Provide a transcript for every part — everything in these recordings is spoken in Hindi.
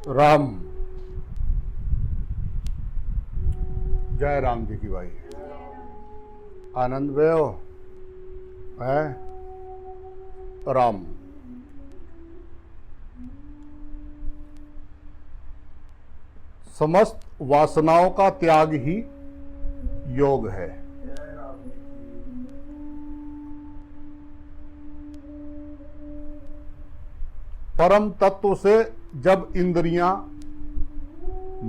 राम। जय राम जी की भाई। आनंद में हो है राम। समस्त वासनाओं का त्याग ही योग है। परम तत्व से जब इंद्रियां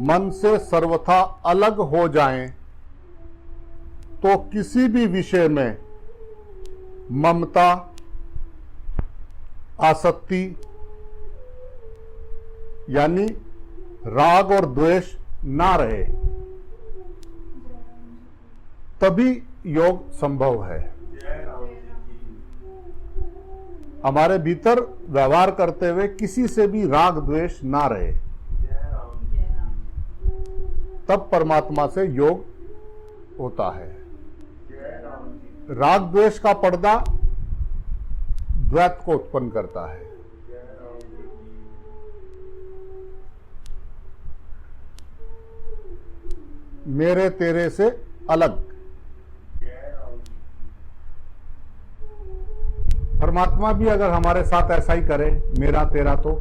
मन से सर्वथा अलग हो जाएं, तो किसी भी विषय में ममता, आसक्ति यानी राग और द्वेष ना रहे, तभी योग संभव है। हमारे भीतर व्यवहार करते हुए किसी से भी राग द्वेष ना रहे, तब परमात्मा से योग होता है। राग द्वेष का पर्दा द्वैत को उत्पन्न करता है। मेरे तेरे से अलग। परमात्मा भी अगर हमारे साथ ऐसा ही करे, मेरा तेरा, तो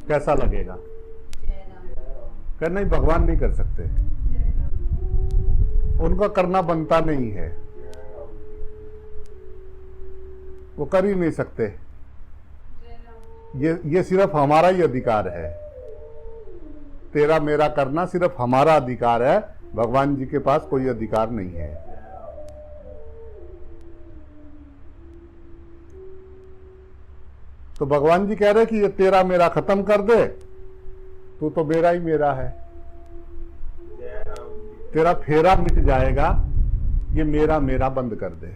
कैसा लगेगा? कर नहीं, भगवान नहीं कर सकते, उनका करना बनता नहीं है, वो कर ही नहीं सकते। ये सिर्फ हमारा ही अधिकार है। तेरा मेरा करना सिर्फ हमारा अधिकार है, भगवान जी के पास कोई अधिकार नहीं है। तो भगवान जी कह रहे कि ये तेरा मेरा खत्म कर दे, तू तो मेरा ही मेरा है। तेरा फेरा मिट जाएगा, ये मेरा मेरा बंद कर दे।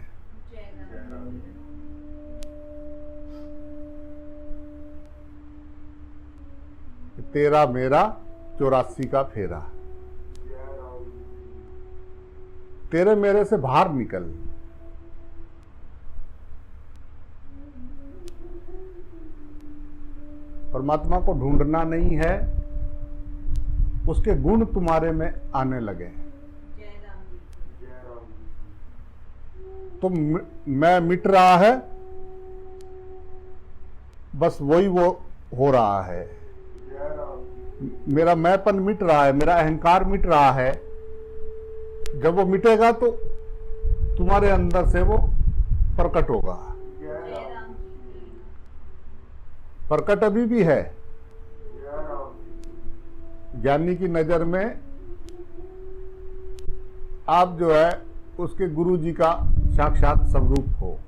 तेरा मेरा 84 का फेरा। तेरे मेरे से बाहर निकल। परमात्मा को ढूंढना नहीं है, उसके गुण तुम्हारे में आने लगे। तो मैं मिट रहा है, बस वही वो हो रहा है। मेरा मैंपन मिट रहा है, मेरा अहंकार मिट रहा है। जब वो मिटेगा तो तुम्हारे अंदर से वो प्रकट होगा। प्रकट अभी भी है। ज्ञानी की नजर में आप जो है उसके गुरु जी का साक्षात स्वरूप हो।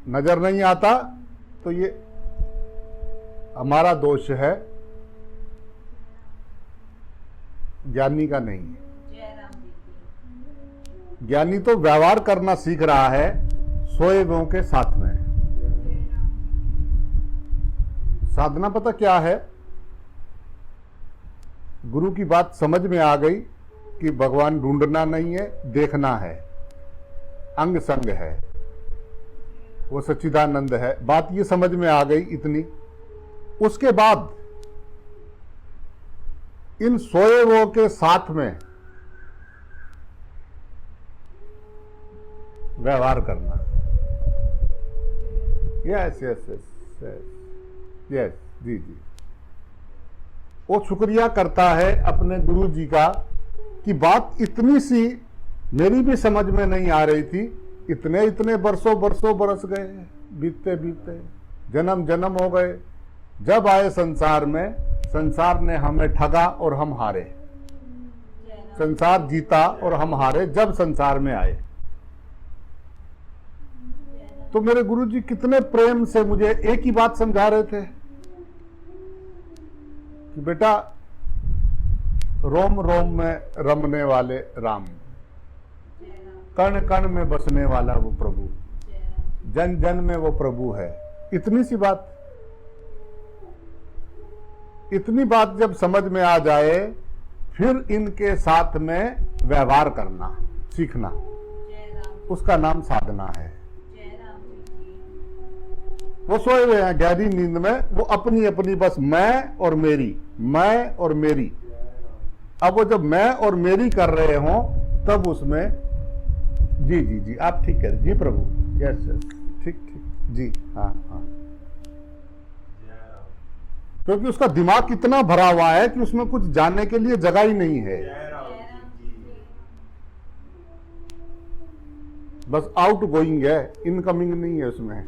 नजर नहीं आता तो ये हमारा दोष है, ज्ञानी का नहीं है। ज्ञानी तो व्यवहार करना सीख रहा है सोए हुओं के साथ में। साधना पता क्या है? गुरु की बात समझ में आ गई कि भगवान ढूंढना नहीं है, देखना है, अंग संग है, वो सच्चिदानंद है। बात ये समझ में आ गई इतनी। उसके बाद इन सोए हुओं के साथ में व्यवहार करना। यस यस यस यस, जी जी। वो शुक्रिया करता है अपने गुरु जी का कि बात इतनी सी मेरी भी समझ में नहीं आ रही थी। इतने इतने बरसों बरस गए, बीतते बीतते जन्म जन्म हो गए। जब आए संसार में, संसार ने हमें ठगा और हम हारे। संसार जीता और हम हारे जब संसार में आए। तो मेरे गुरुजी कितने प्रेम से मुझे एक ही बात समझा रहे थे कि बेटा, रोम रोम में रमने वाले राम, कण कण में बसने वाला वो प्रभु, जन जन में वो प्रभु है। इतनी सी बात। इतनी बात जब समझ में आ जाए, फिर इनके साथ में व्यवहार करना सीखना, उसका नाम साधना है। वो सोए हुए हैं गहरी नींद में, वो अपनी अपनी बस मैं और मेरी, मैं और मेरी। अब वो जब मैं और मेरी कर रहे हो तब उसमें जी जी जी आप ठीक करें जी प्रभु, यस यस ठीक ठीक जी हाँ हाँ, क्योंकि उसका दिमाग इतना भरा हुआ है कि उसमें कुछ जानने के लिए जगह ही नहीं है, बस आउट गोइंग है, इनकमिंग नहीं है उसमें,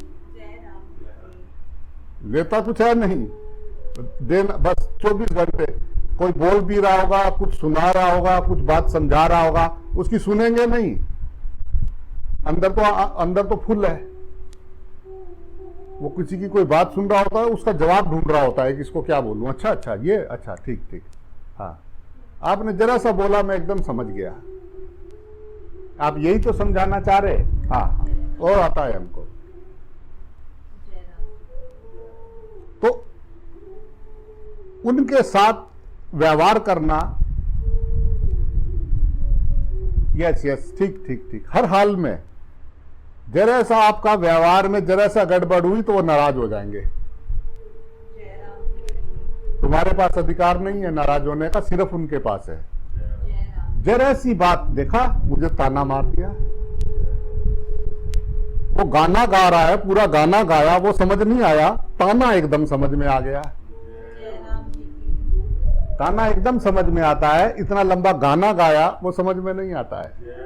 लेता कुछ है नहीं, देना बस 24 घंटे। कोई बोल भी रहा होगा, कुछ सुना रहा होगा, कुछ बात समझा रहा होगा, उसकी सुनेंगे नहीं, अंदर तो फुल है। वो किसी की कोई बात सुन रहा होता है, उसका जवाब ढूंढ रहा होता है कि इसको क्या बोलूं, अच्छा अच्छा ये अच्छा ठीक ठीक, हाँ आपने जरा सा बोला मैं एकदम समझ गया, आप यही तो समझाना चाह रहे, हाँ हाँ और आता है हमको। तो उनके साथ व्यवहार करना, यस यस ठीक ठीक ठीक, हर हाल में जरा सा आपका व्यवहार में जरा सा गड़बड़ हुई तो वो नाराज हो जाएंगे। तुम्हारे पास अधिकार नहीं है नाराज होने का, सिर्फ उनके पास है। जरा सी बात, देखा मुझे ताना मार दिया, वो गाना गा रहा है, पूरा गाना गाया, वो समझ नहीं आया, ताना एकदम समझ में आ गया। ताना एकदम समझ में आता है, इतना लंबा गाना गाया वो समझ में नहीं आता है।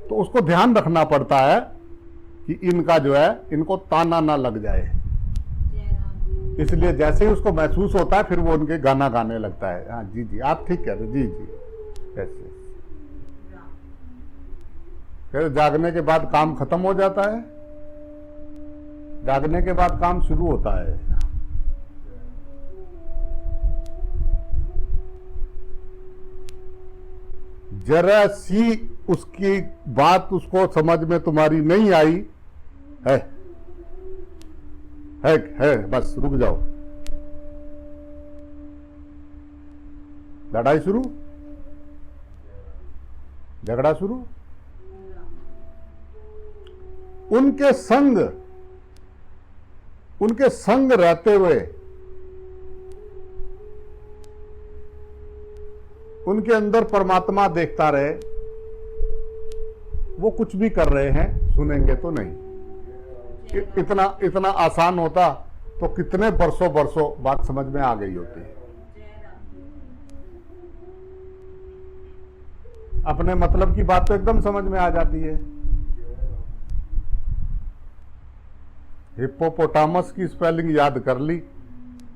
तो उसको ध्यान रखना पड़ता है कि इनका जो है, इनको ताना ना लग जाए, इसलिए जैसे ही उसको महसूस होता है फिर वो उनके गाना गाने लगता है। हाँ जी जी आप ठीक कह रहे, जी जी ऐसे। फिर जागने के बाद काम खत्म हो जाता है, जागने के बाद काम शुरू होता है। जरा सी उसकी बात उसको समझ में तुम्हारी नहीं आई है बस रुक जाओ, लड़ाई शुरू, झगड़ा शुरू। उनके संग रहते हुए उनके अंदर परमात्मा देखता रहे, वो कुछ भी कर रहे हैं सुनेंगे तो नहीं। इतना आसान होता तो कितने बरसों बात समझ में आ गई होती। अपने मतलब की बात तो एकदम समझ में आ जाती है। हिप्पोपोटामस की स्पेलिंग याद कर ली,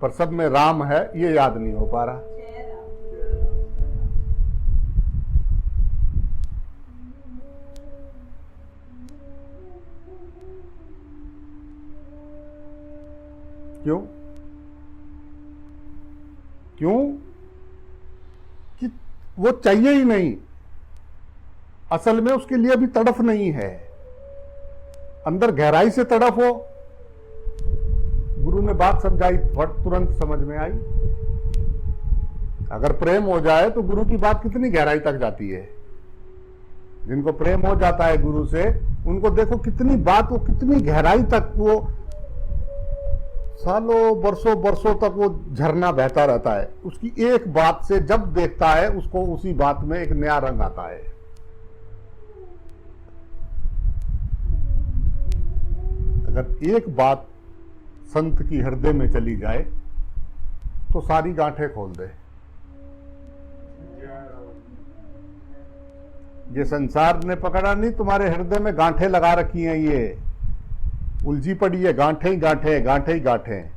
पर सब में राम है ये याद नहीं हो पा रहा। क्यों? क्यों कि वो चाहिए ही नहीं, असल में उसके लिए अभी तड़फ नहीं है। अंदर गहराई से तड़फ हो, गुरु ने बात समझाई तुरंत समझ में आई। अगर प्रेम हो जाए तो गुरु की बात कितनी गहराई तक जाती है। जिनको प्रेम हो जाता है गुरु से, उनको देखो कितनी बात, वो कितनी गहराई तक, वो सालों बरसों तक वो झरना बहता रहता है। उसकी एक बात से जब देखता है उसको उसी बात में एक नया रंग आता है। अगर एक बात संत की हृदय में चली जाए तो सारी गांठें खोल दे। ये संसार ने पकड़ा नहीं, तुम्हारे हृदय में गांठें लगा रखी हैं, ये उलझी पड़ी है, गांठें ही गांठें, गांठें ही गांठें।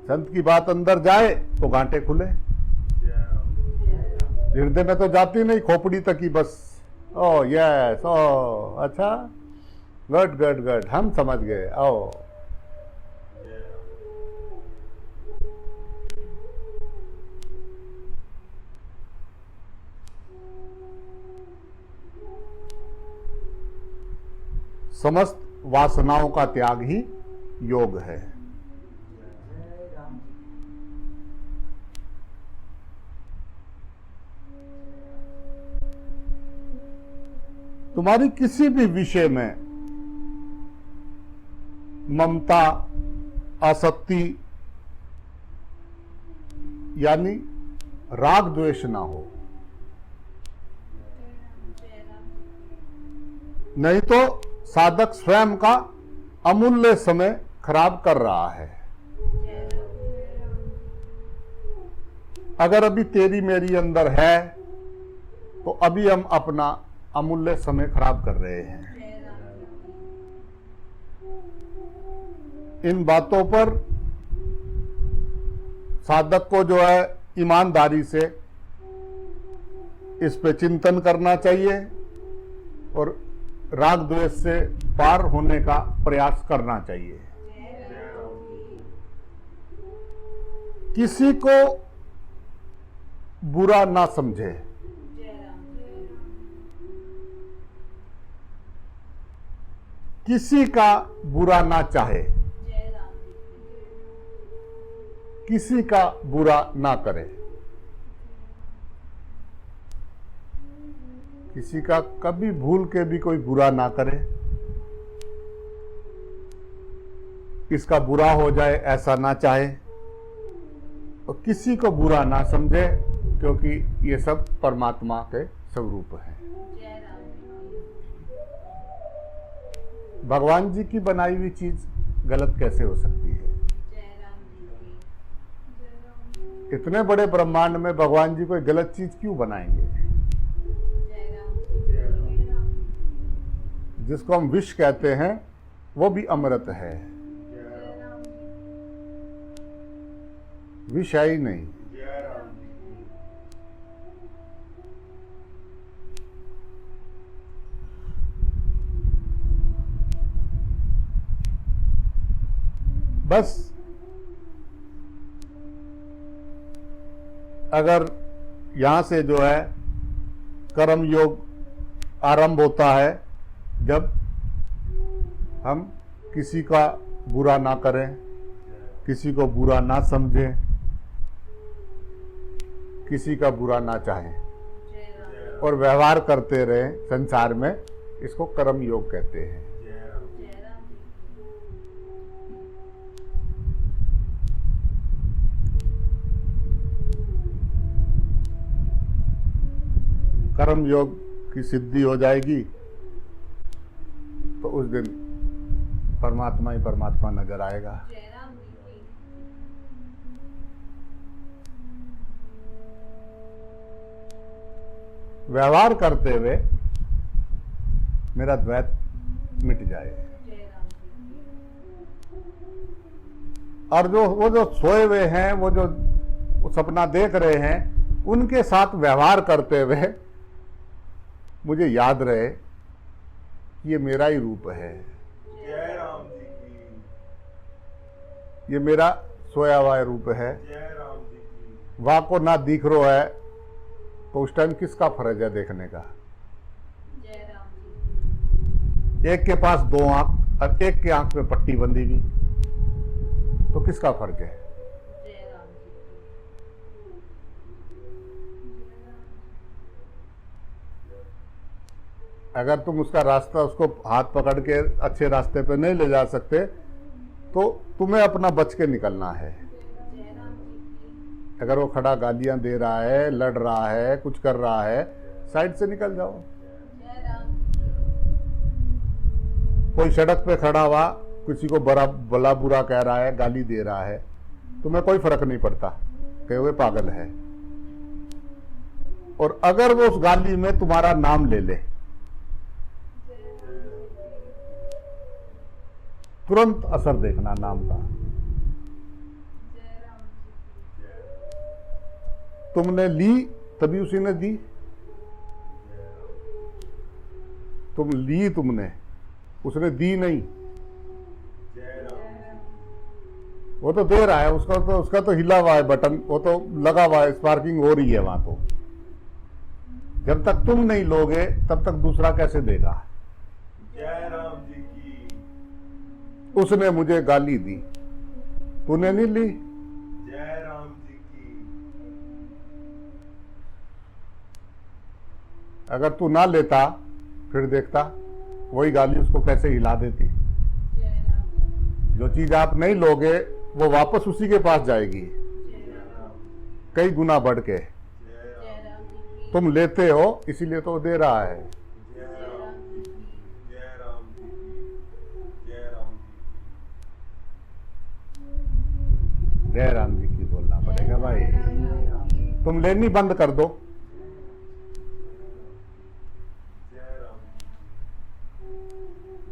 संत की बात अंदर जाए तो गांठें खुले, हृदय में तो जाती नहीं, खोपड़ी तक ही बस। ओ यस, ओ अच्छा, गुड गुड गुड, हम समझ गए। ओ समस्त वासनाओं का त्याग ही योग है। तुम्हारी किसी भी विषय में ममता, आसक्ति यानी राग द्वेष ना हो, नहीं तो साधक स्वयं का अमूल्य समय खराब कर रहा है। अगर अभी तेरी मेरी अंदर है तो अभी हम अपना अमूल्य समय खराब कर रहे हैं। इन बातों पर साधक को जो है ईमानदारी से इस पे चिंतन करना चाहिए और राग द्वेष से पार होने का प्रयास करना चाहिए। किसी को बुरा ना समझे, किसी का बुरा ना चाहे, किसी का बुरा ना करे, किसी का कभी भूल के भी कोई बुरा ना करे, इसका बुरा हो जाए ऐसा ना चाहे, और किसी को बुरा ना समझे, क्योंकि ये सब परमात्मा के स्वरूप है। भगवान जी की बनाई हुई चीज गलत कैसे हो सकती है? इतने बड़े ब्रह्मांड में भगवान जी कोई गलत चीज क्यों बनाएंगे? जिसको हम विष कहते हैं वो भी अमृत है, विष है ही नहीं। बस अगर यहां से जो है कर्म योग आरंभ होता है, जब हम किसी का बुरा ना करें, किसी को बुरा ना समझें, किसी का बुरा ना चाहें और व्यवहार करते रहें संसार में, इसको कर्म योग कहते हैं। कर्म योग की सिद्धि हो जाएगी तो उस दिन परमात्मा ही परमात्मा नजर आएगा। व्यवहार करते हुए मेरा द्वैत मिट जाए, और जो सोए हुए हैं, वो जो सपना देख रहे हैं, उनके साथ व्यवहार करते हुए मुझे याद रहे ये मेरा ही रूप है, जय राम जी की, ये मेरा सोया हुआ रूप है। जय राम जी की, वहां को ना दिख रो है तो उस टाइम किसका फर्ज है देखने का? जय राम जी। एक के पास दो आंख और एक के आंख में पट्टी बंधी हुई, तो किसका फर्ज है? जय राम जी। अगर तुम उसका रास्ता, उसको हाथ पकड़ के अच्छे रास्ते पे नहीं ले जा सकते तो तुम्हें अपना बच के निकलना है। जय राम जी। अगर वो खड़ा गालियां दे रहा है, लड़ रहा है, कुछ कर रहा है, साइड से निकल जाओ। जय राम जी। कोई सड़क पे खड़ा हुआ किसी को बड़ा भला बुरा कह रहा है, गाली दे रहा है, तुम्हें कोई फर्क नहीं पड़ता, कहे हुए पागल है। और अगर वो उस गाली में तुम्हारा नाम ले ले, तुरंत असर देखना नाम का। जय राम जी। तुमने ली तभी उसी ने दी, तुम ली तुमने, उसने दी नहीं। जय राम, वो तो दे रहा है, उसका तो हिला हुआ है बटन, वो तो लगा हुआ है, स्पार्किंग हो रही है वहां। तो जब तक तुम नहीं लोगे तब तक दूसरा कैसे देगा? जय राम जी की, उसने मुझे गाली दी, तूने नहीं ली। जय राम जी की, अगर तू ना लेता फिर देखता वही गाली उसको कैसे हिला देती। जय राम जी जो चीज आप नहीं लोगे वो वापस उसी के पास जाएगी, की। जय राम कई गुना बढ़ के। जय राम जी की। तुम लेते हो इसीलिए तो वो दे रहा है। जय जय राम राम जी की। जय राम जी की। जय राम जी जय राम जी की बोलना पड़ेगा भाई। तुम लेनी बंद कर दो। जय राम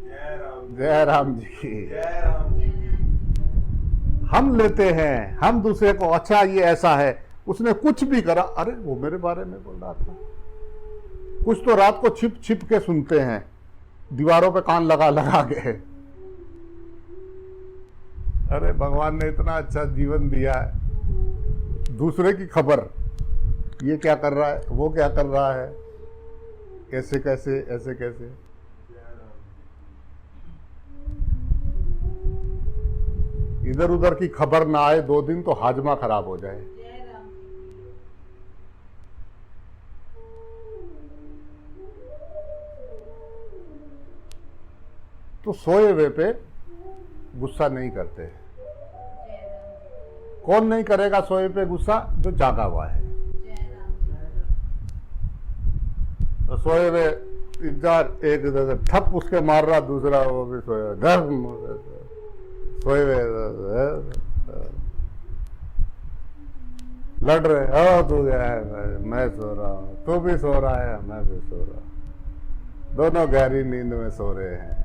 जय राम जय राम जी की। जय राम जी की। हम लेते हैं, हम दूसरे को अच्छा ये ऐसा है, उसने कुछ भी करा, अरे वो मेरे बारे में बोल रहा था। कुछ तो रात को छिप छिप के सुनते हैं, दीवारों पे कान लगा लगा के। अरे भगवान ने इतना अच्छा जीवन दिया है, दूसरे की खबर, ये क्या कर रहा है, वो क्या कर रहा है, कैसे कैसे ऐसे कैसे। जय राम इधर उधर की खबर ना आए 2 दिन तो हाजमा खराब हो जाए। जय राम जी की। तो सोए हुए पे गुस्सा नहीं करते। जय राम जी कौन नहीं करेगा सोए पे गुस्सा? जो जागा हुआ है। की। जय राम जी की। तो सोए हुए इधर एक ठप उसके मार रहा, दूसरा वो भी सोए धर्म सोए हुए लड़ रहे, ओ तू गया है, मैं सो रहा हूँ, तू भी सो रहा है, मैं भी सो रहा हूँ, दोनों गहरी नींद में सो रहे हैं।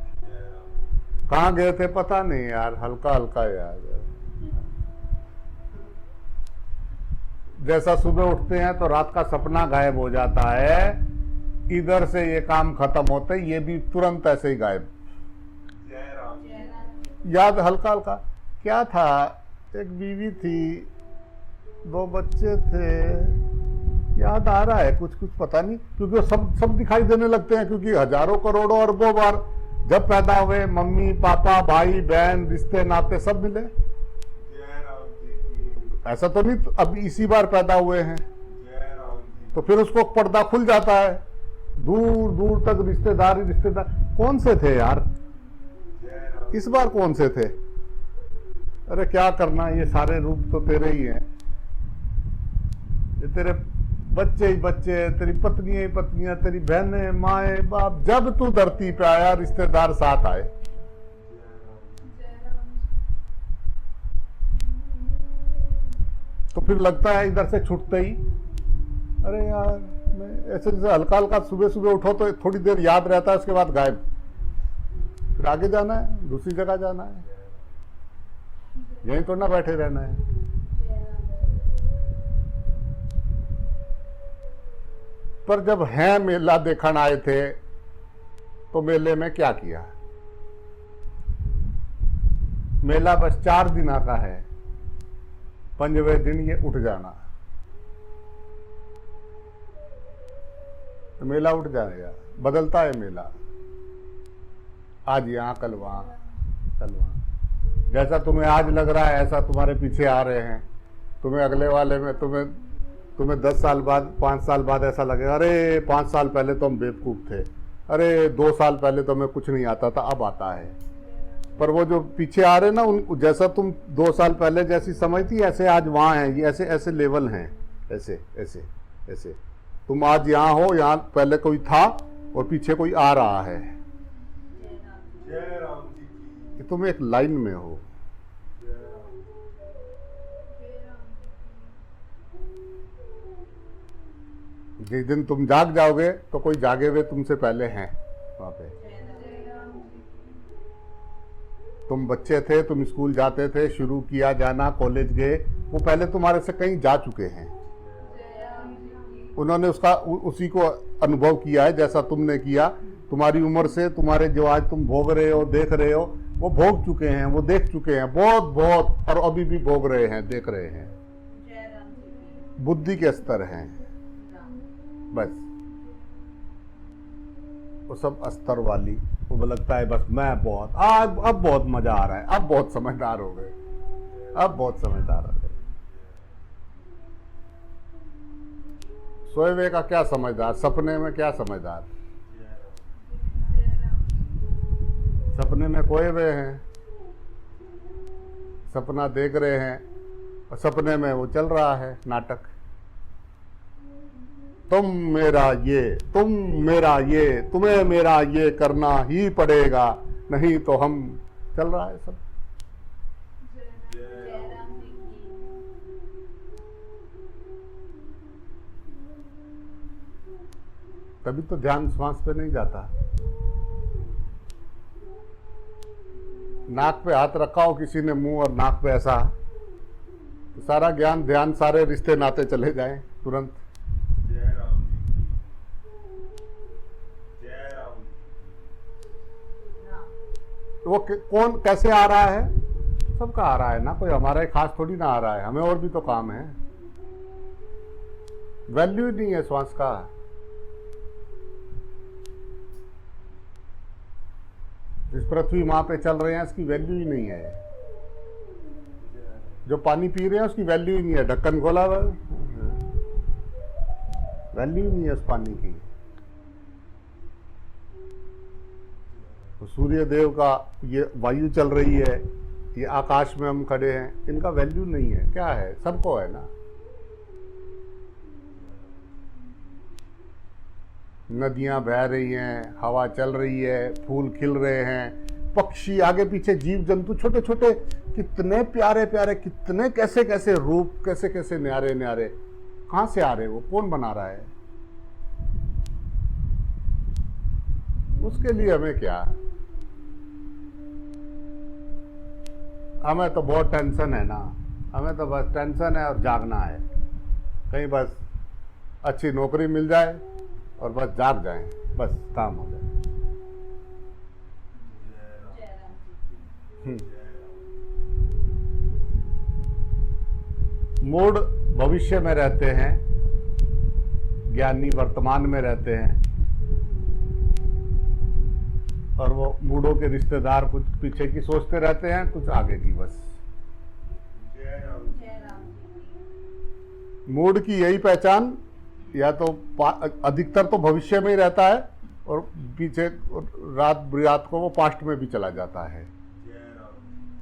कहाँ गए थे पता नहीं यार, हल्का हल्का याद है। जैसा सुबह उठते हैं तो रात का सपना गायब हो जाता है, इधर से ये काम खत्म होते ये भी तुरंत ऐसे ही गायब। जय राम जय राम जी याद हल्का हल्का क्या था, एक बीवी थी, 2 बच्चे थे, याद आ रहा है कुछ कुछ पता नहीं, क्योंकि वो सब दिखाई देने लगते हैं, क्योंकि हजारों करोड़ों अरबों बार जब पैदा हुए मम्मी पापा भाई बहन रिश्ते नाते सब मिले। जय राम जी की। ऐसा तो नहीं अब इसी बार पैदा हुए हैं, जय राम जी तो फिर उसको पर्दा खुल जाता है, दूर दूर तक रिश्तेदार कौन से थे यार, जय राम इस बार कौन से थे। अरे क्या करना, ये सारे रूप तो तेरे ही हैं, ये तेरे बच्चे ही बच्चे, तेरी पत्नियां ही पत्नियां, तेरी बहनें माएं बाप, जब तू धरती पे आया रिश्तेदार साथ आए। जय राम तो फिर लगता है इधर से छूटते ही, अरे यार मैं ऐसे जैसे हल्का हल्का सुबह सुबह उठो तो थोड़ी देर याद रहता है, उसके बाद गायब, फिर आगे जाना है, दूसरी जगह जाना है, यहीं तो ना बैठे रहना है। जय राम पर जब हैं मेला देखने आए थे तो मेले में क्या किया, मेला बस 4 दिन का है, 5वें दिन ये उठ जाना, तो मेला उठ जाएगा, बदलता है मेला, आज यहाँ कल वहाँ कल वहाँ। जैसा तुम्हें आज लग रहा है ऐसा तुम्हारे पीछे आ रहे हैं, तुम्हें अगले वाले में तुम्हें 10 साल बाद 5 साल बाद ऐसा लगेगा, अरे 5 साल पहले तो हम बेवकूफ़ थे, अरे 2 साल पहले तो हमें कुछ नहीं आता था, अब आता है। पर वो जो पीछे आ रहे ना, उन जैसा तुम 2 साल पहले जैसी समझ थी ऐसे आज वहाँ हैं, ये ऐसे ऐसे लेवल हैं, ऐसे ऐसे ऐसे। तुम आज यहाँ हो, यहाँ पहले कोई था और पीछे कोई आ रहा है, जय राम जी की। कि तुम एक लाइन में हो। जय राम जिस दिन तुम जाग जाओगे तो कोई जागे हुए तुमसे पहले हैं वहाँ पे। तुम बच्चे थे, तुम स्कूल जाते थे, शुरू किया जाना, कॉलेज गए, वो पहले तुम्हारे से कहीं जा चुके हैं, उन्होंने उसी को अनुभव किया है जैसा तुमने किया। तुम्हारी उम्र से तुम्हारे जो आज तुम भोग रहे हो देख रहे हो, वो भोग चुके हैं, वो देख चुके हैं बहुत बहुत, और अभी भी भोग रहे हैं, देख रहे हैं, बुद्धि के स्तर हैं बस। वो सब अस्तर वाली, वो लगता है बस मैं बहुत अब बहुत मजा आ रहा है, अब बहुत समझदार हो गए, अब बहुत समझदार हो गए। सोए हुए का क्या समझदार, सपने में क्या समझदार। सपने में खोए हुए हैं, सपना देख रहे हैं और सपने में वो चल रहा है नाटक। तुम मेरा ये, तुम मेरा ये, तुम्हें मेरा ये करना ही पड़ेगा, नहीं तो हम, चल रहा है सब। जयराम जी की तभी तो ध्यान श्वास पे नहीं जाता। नाक पे हाथ रखा हो किसी ने मुंह और नाक पे ऐसा, तो सारा ज्ञान ध्यान सारे रिश्ते नाते चले जाएं तुरंत। जय राम जी की जय राम राम वो कौन कैसे आ रहा है? सबका आ रहा है ना, कोई हमारा ही खास थोड़ी ना आ रहा है, हमें और भी तो काम है। वैल्यू ही नहीं है श्वास का। जिस पृथ्वी माँ पे चल रहे हैं उसकी वैल्यू ही नहीं है। जो पानी पी रहे हैं उसकी वैल्यू ही नहीं है, ढक्कन खोला हुआ, वैल्यू ही नहीं है उस पानी की। तो सूर्य देव का ये वायु चल रही है, ये आकाश में हम खड़े हैं, इनका वैल्यू नहीं है। क्या है? सबको है ना। नदियां बह रही हैं, हवा चल रही है, फूल खिल रहे हैं, पक्षी आगे पीछे, जीव जंतु छोटे छोटे, कितने प्यारे प्यारे, कितने कैसे कैसे रूप, कैसे कैसे न्यारे न्यारे, कहां से आ रहे? वो कौन बना रहा है? उसके लिए हमें क्या? हमें तो बहुत टेंशन है ना, हमें तो बस टेंशन है और जागना है। कहीं बस अच्छी नौकरी मिल जाए और बस जाग जाएं, बस काम हो जाए। जयराम जी की मूड भविष्य में रहते हैं, ज्ञानी वर्तमान में रहते हैं, और वो मूडों के रिश्तेदार कुछ पीछे की सोचते रहते हैं, कुछ आगे की। बस जयराम जी की मूड की यही पहचान, या तो अधिकतर तो भविष्य में ही रहता है और पीछे रात बिरात को वो पास्ट में भी चला जाता है।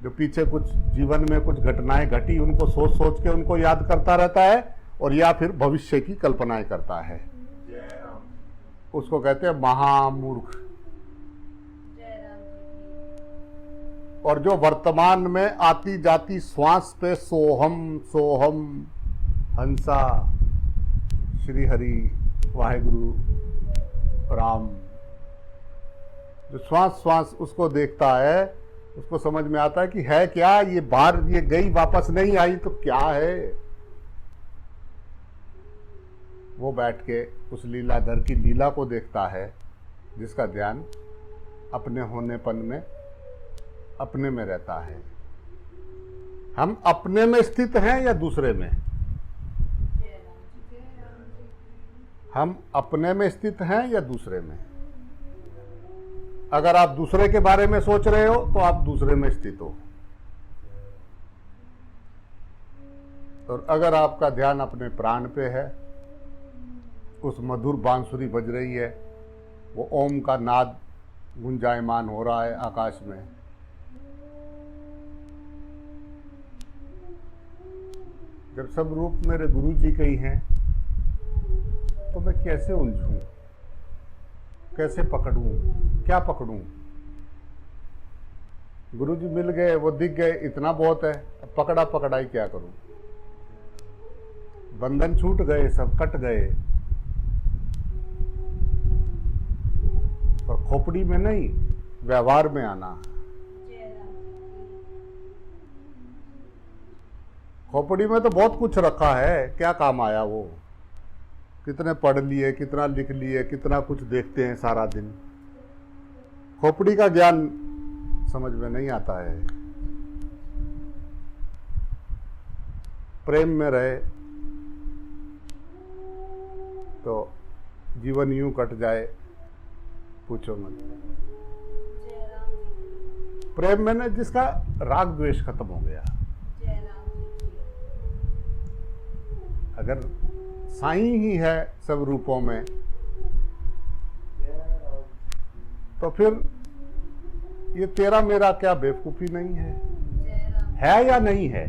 जो पीछे कुछ जीवन में कुछ घटनाएं घटी उनको सोच सोच के उनको याद करता रहता है, और या फिर भविष्य की कल्पनाएं करता है। उसको कहते हैं महामूर्ख। जयराम जी की और जो वर्तमान में आती जाती श्वास पे सोहम सोहम, हंसा, श्री हरि, वाहेगुरु, राम, जो श्वास श्वास उसको देखता है, उसको समझ में आता है कि है क्या ये, बाहर ये गई वापस नहीं आई तो क्या है। वो बैठ के उस लीलाधर की लीला को देखता है, जिसका ध्यान अपने होनेपन में, अपने में रहता है। हम अपने में स्थित हैं या दूसरे में? हम अपने में स्थित हैं या दूसरे में? अगर आप दूसरे के बारे में सोच रहे हो तो आप दूसरे में स्थित हो, और अगर आपका ध्यान अपने प्राण पे है, उस मधुर बांसुरी बज रही है, वो ओम का नाद गुंजायमान हो रहा है आकाश में, जब सब रूप मेरे गुरु जी के ही हैं, तो मैं कैसे उलझूं, कैसे पकड़ूं, क्या पकड़ूं? गुरु जी मिल गए, वो दिख गए, इतना बहुत है। अब पकड़ा पकड़ाई क्या करूं? बंधन छूट गए, सब कट गए, और खोपड़ी में नहीं, व्यवहार में आना। खोपड़ी में तो बहुत कुछ रखा है, क्या काम आया वो? कितने पढ़ लिए, कितना लिख लिए, कितना कुछ देखते हैं सारा दिन, खोपड़ी का ज्ञान समझ में नहीं आता है। प्रेम में रहे तो जीवन यूं कट जाए, पूछो मत। प्रेम में ना, जिसका राग द्वेष खत्म हो गया, अगर साईं ही है सब रूपों में, तो फिर ये तेरा मेरा क्या बेवकूफी नहीं है? जय राम है या नहीं है?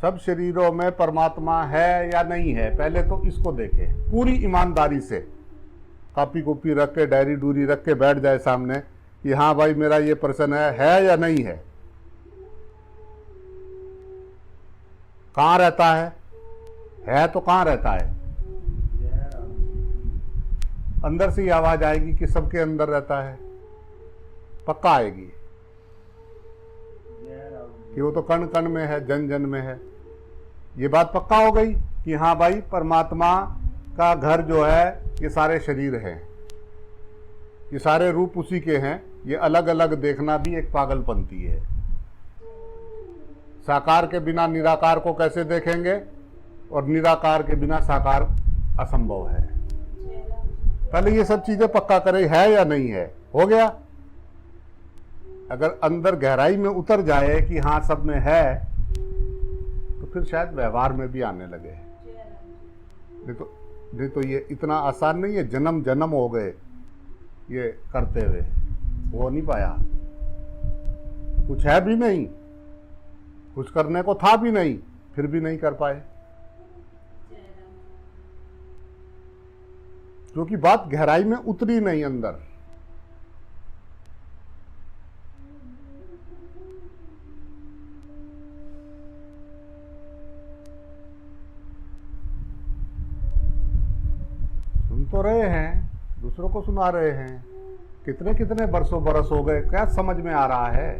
सब शरीरों में परमात्मा है या नहीं है? पहले तो इसको देखें पूरी ईमानदारी से। कॉपी कॉपी रख के, डायरी डूरी रख के बैठ जाए सामने कि हाँ भाई मेरा ये प्रश्न है या नहीं है? कहाँ रहता है तो कहाँ रहता है? जय राम जी अंदर से ही आवाज आएगी कि सबके अंदर रहता है, पक्का आएगी जय राम जी कि वो तो कण कण में है, जन जन में है। ये बात पक्का हो गई कि हाँ भाई परमात्मा का घर जो है ये सारे शरीर हैं, ये सारे रूप उसी के हैं। ये अलग अलग देखना भी एक पागलपंती है। साकार के बिना निराकार को कैसे देखेंगे, और निराकार के बिना साकार असंभव है। जय राम जी पहले ये सब चीजें पक्का करें है या नहीं है। हो गया? अगर अंदर गहराई में उतर जाए कि हाँ सब में है, तो फिर शायद व्यवहार में भी आने लगे। जय राम जी नहीं तो ये इतना आसान नहीं है। जन्म जन्म हो गए ये करते हुए, हो नहीं पाया। कुछ है भी नहीं, कुछ करने को था भी नहीं, फिर भी नहीं कर पाए, जय राम क्योंकि बात गहराई में उतरी नहीं अंदर। सुन तो रहे हैं, दूसरों को सुना रहे हैं। कितने कितने बरसों बरस हो गए, क्या समझ में आ रहा है?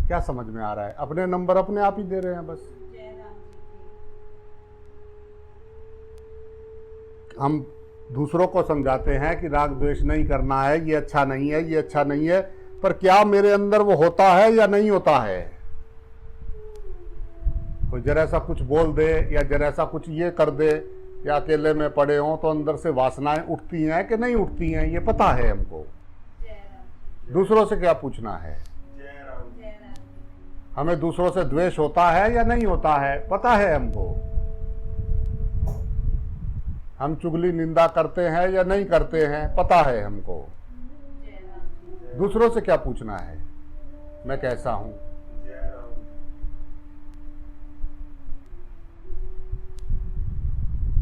क्या समझ में आ रहा है? अपने नंबर अपने आप ही दे रहे हैं बस। जय राम जी हम दूसरों को समझाते हैं कि राग द्वेष नहीं करना है, ये अच्छा नहीं है, ये अच्छा नहीं है, पर क्या मेरे अंदर वो होता है या नहीं होता है? कोई जरा सा कुछ बोल दे या जरा सा कुछ ये कर दे या अकेले में पड़े हों तो अंदर से वासनाएं उठती हैं कि नहीं उठती हैं, ये पता है हमको। जय राम दूसरों से क्या पूछना है? जय राम जय राम जी हमें दूसरों से द्वेष होता है या नहीं होता है, पता है हमको। हम चुगली निंदा करते हैं या नहीं करते हैं, पता है हमको। जय राम जी दूसरों से क्या पूछना है मैं कैसा हूं? जय राम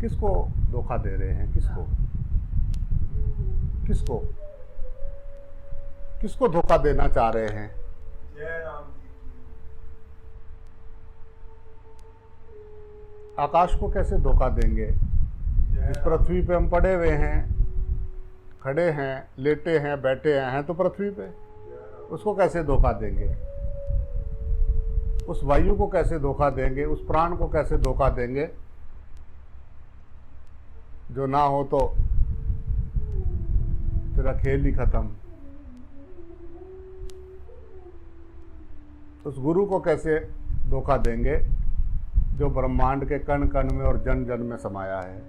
किसको धोखा दे रहे हैं? किसको किसको किसको धोखा देना चाह रहे हैं? जय राम जी आकाश को कैसे धोखा देंगे? जय इस राम पृथ्वी पे हम पड़े हुए हैं, खड़े हैं, लेटे हैं, बैठे हैं तो पृथ्वी पे। जय राम उसको कैसे धोखा देंगे? उस वायु को कैसे धोखा देंगे? उस प्राण को कैसे धोखा देंगे? जो ना हो तो तेरा खेल ही खत्म। उस गुरु को कैसे धोखा देंगे जो ब्रह्मांड के कण कण में और जन जन में समाया है?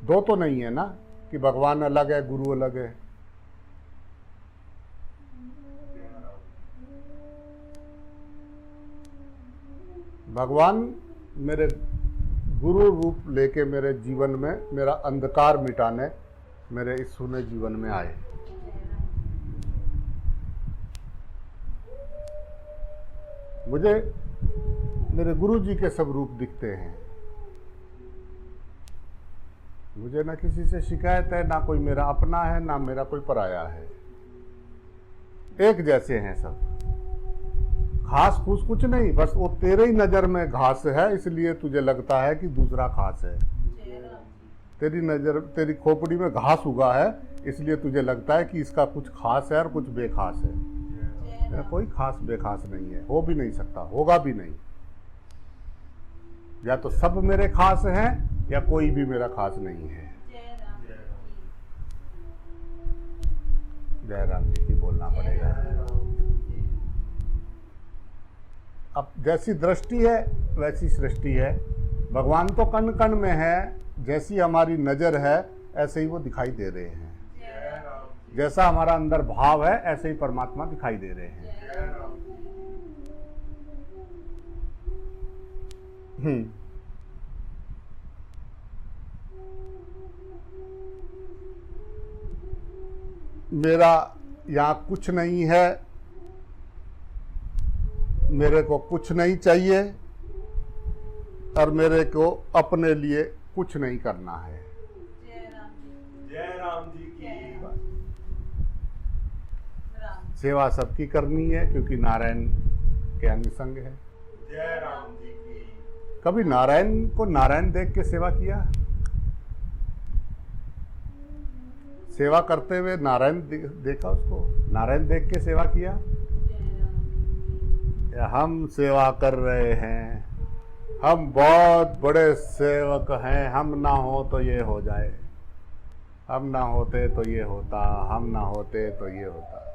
दो तो नहीं है ना कि भगवान अलग है, गुरु अलग है। जय राम भगवान मेरे गुरु रूप लेके मेरे जीवन में मेरा अंधकार मिटाने मेरे इस सुने जीवन में आए। मुझे मेरे गुरु जी के सब रूप दिखते हैं। मुझे ना किसी से शिकायत है, ना कोई मेरा अपना है, ना मेरा कोई पराया है। एक जैसे हैं सब, घास फूस कुछ नहीं, बस वो तेरे ही नजर में घास है इसलिए तुझे लगता है कि दूसरा घास है। जय राम जी तेरी नजर, तेरी खोपड़ी में घास उगा है इसलिए तुझे लगता है कि इसका कुछ खास है और कुछ बेखास है। जय मेरा राम कोई खास बेखास नहीं है, हो भी नहीं सकता, होगा भी नहीं। या तो सब मेरे खास हैं या कोई भी मेरा खास नहीं है। जय राम जय जी जय राम जी की बोलना पड़ेगा। जी अब जैसी दृष्टि है वैसी सृष्टि है। भगवान तो कण कण में है, जैसी हमारी नजर है ऐसे ही वो दिखाई दे रहे हैं। जय राम जैसा हमारा अंदर भाव है ऐसे ही परमात्मा दिखाई दे रहे हैं। जय राम मेरा यहाँ कुछ नहीं है, मेरे को कुछ नहीं चाहिए और मेरे को अपने लिए कुछ नहीं करना है। जय राम जी जय राम जी की राम सेवा सबकी करनी है क्योंकि नारायण के अंग संग है। जय राम जी की कभी नारायण को नारायण देख के सेवा किया? सेवा करते हुए नारायण देखा उसको? नारायण देख के सेवा किया? जय राम जी हम सेवा कर रहे हैं, हम बहुत बड़े सेवक हैं, हम ना हो तो ये हो जाए, हम ना होते तो ये होता, हम ना होते तो ये होता।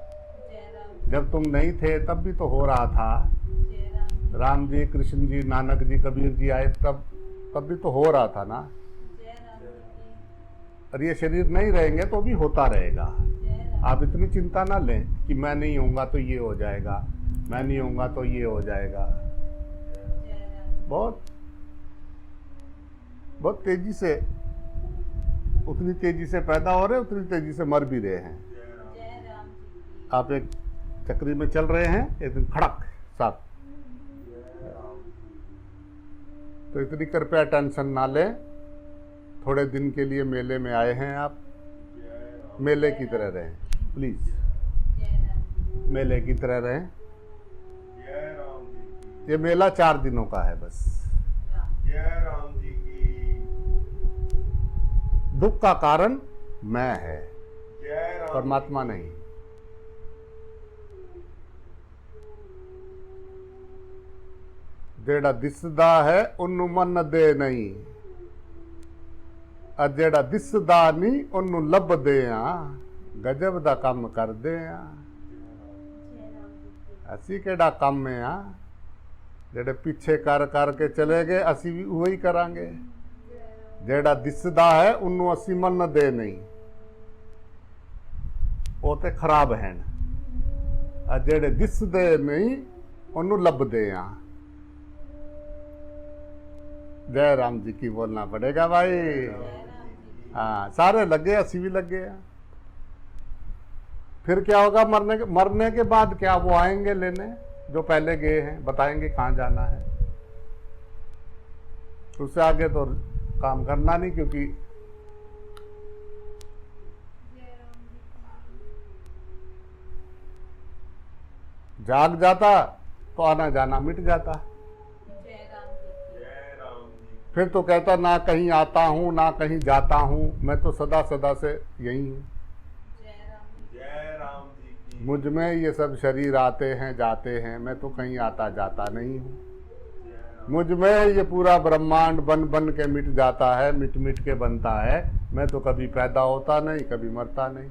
जय राम जब तुम नहीं थे तब भी तो हो रहा था। जय राम राम जी, कृष्ण जी, नानक जी, कबीर जी आए तब भी तो हो रहा था ना। जय राम जी और ये शरीर नहीं रहेंगे तो भी होता रहेगा। जय राम आप इतनी चिंता ना लें कि मैं नहीं होऊंगा तो ये हो जाएगा, मैं नहीं होऊंगा तो ये हो जाएगा। जय राम बहुत तेजी से, उतनी तेजी से पैदा हो रहे, उतनी तेजी से मर भी रहे हैं। जय राम जी आप एक चक्री में चल रहे हैं, एक दिन खड़क साथ। तो इतनी कृपया टेंशन ना लें। थोड़े दिन के लिए मेले में आए हैं आप, मेले की तरह रहें प्लीज, जय राम मेले की तरह रहें। जय राम जी की ये मेला 4 दिनों का है बस। राम जय राम जी की दुख का कारण मैं है, जय राम परमात्मा नहीं। जेड़ा दिसदा है उन्नू मन दे नहीं, और जेड़ा दिसदा नहीं उन्नू लब दे आ, गजब दा काम कर दे आ। जय राम जी असी केड़ा काम है आ, जेड़े पीछे कर के चले गए असी भी वही करांगे। जेड़ा दिसदा है उन्नू असी मन दे नहीं, वो ते खराब हैं। और जेड़े दिसदे नहीं उन्नू लब दे आ। जय राम जी की बोलना पड़ेगा भाई। हाँ, सारे लगे, असी भी लगे हैं। फिर क्या होगा? मरने के बाद क्या वो आएंगे लेने जो पहले गए हैं, बताएंगे कहाँ जाना है। उससे आगे तो काम करना नहीं, क्योंकि जाग जाता तो आना जाना मिट जाता। जय राम जी जय राम जी फिर तो कहता ना कहीं आता हूँ ना कहीं जाता हूँ, मैं तो सदा सदा से यही हूँ। जय राम जी की मुझ में ये सब शरीर आते हैं जाते हैं, मैं तो कहीं आता जाता नहीं हूँ। मुझ में ये पूरा ब्रह्मांड बन बन के मिट जाता है, मिट मिट के बनता है। मैं तो कभी पैदा होता नहीं, कभी मरता नहीं।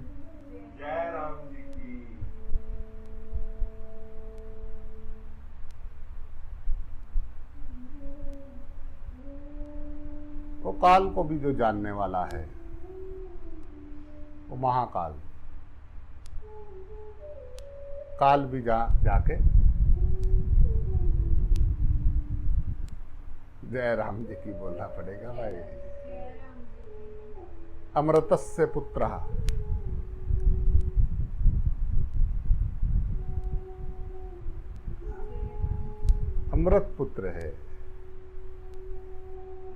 जय राम जी की वो काल को भी जो जानने वाला है, वो महाकाल, काल भी जाके जय राम जी की बोलना पड़ेगा भाई। अमृतस्य पुत्रः, अमृत पुत्र है।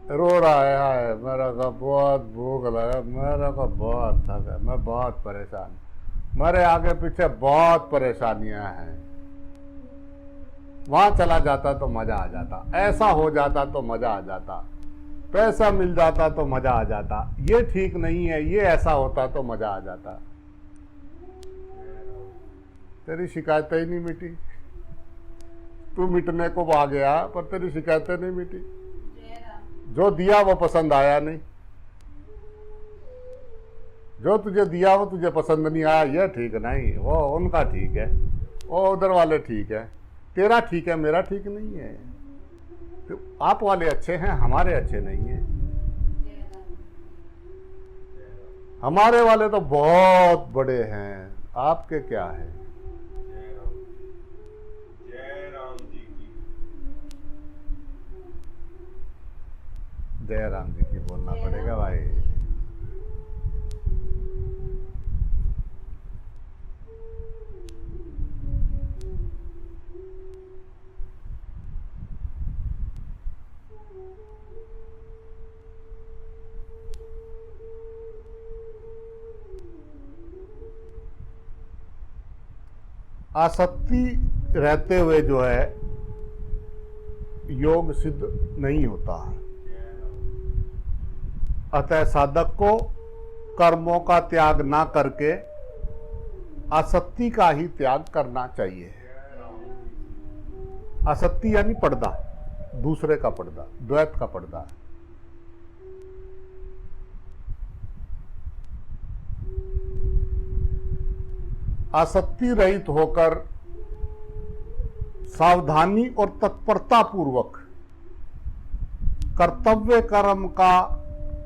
रो रहा है, मेरा को बहुत भूख लगा, मेरा को बहुत थका, मैं बहुत परेशान, मेरे आगे पीछे बहुत परेशानियां हैं। वहां चला जाता तो मजा आ जाता, ऐसा हो जाता तो मजा आ जाता, पैसा मिल जाता तो मजा आ जाता, ये ठीक नहीं है, ये ऐसा होता तो मजा आ जाता। तेरी शिकायतें ही नहीं मिटी, तू मिटने को आ गया पर तेरी शिकायतें नहीं मिटी। जय राम जो दिया वो पसंद आया नहीं, जो तुझे दिया वो तुझे पसंद नहीं आया, ये ठीक नहीं, वो उनका ठीक है, वो उधर वाले ठीक है, तेरा ठीक है, मेरा ठीक नहीं है। तो आप वाले अच्छे हैं, हमारे अच्छे नहीं हैं। जय राम हमारे वाले तो बहुत बड़े हैं, आपके क्या है? जय राम जी की जय राम जी की बोलना पड़ेगा भाई। आसक्ति रहते हुए जो है योग सिद्ध नहीं होता है। अतः साधक को कर्मों का त्याग ना करके आसक्ति का ही त्याग करना चाहिए। आसक्ति यानी पर्दा, दूसरे का पर्दा, द्वैत का पर्दा। आसक्ति रहित होकर सावधानी और तत्परता पूर्वक कर्तव्य कर्म का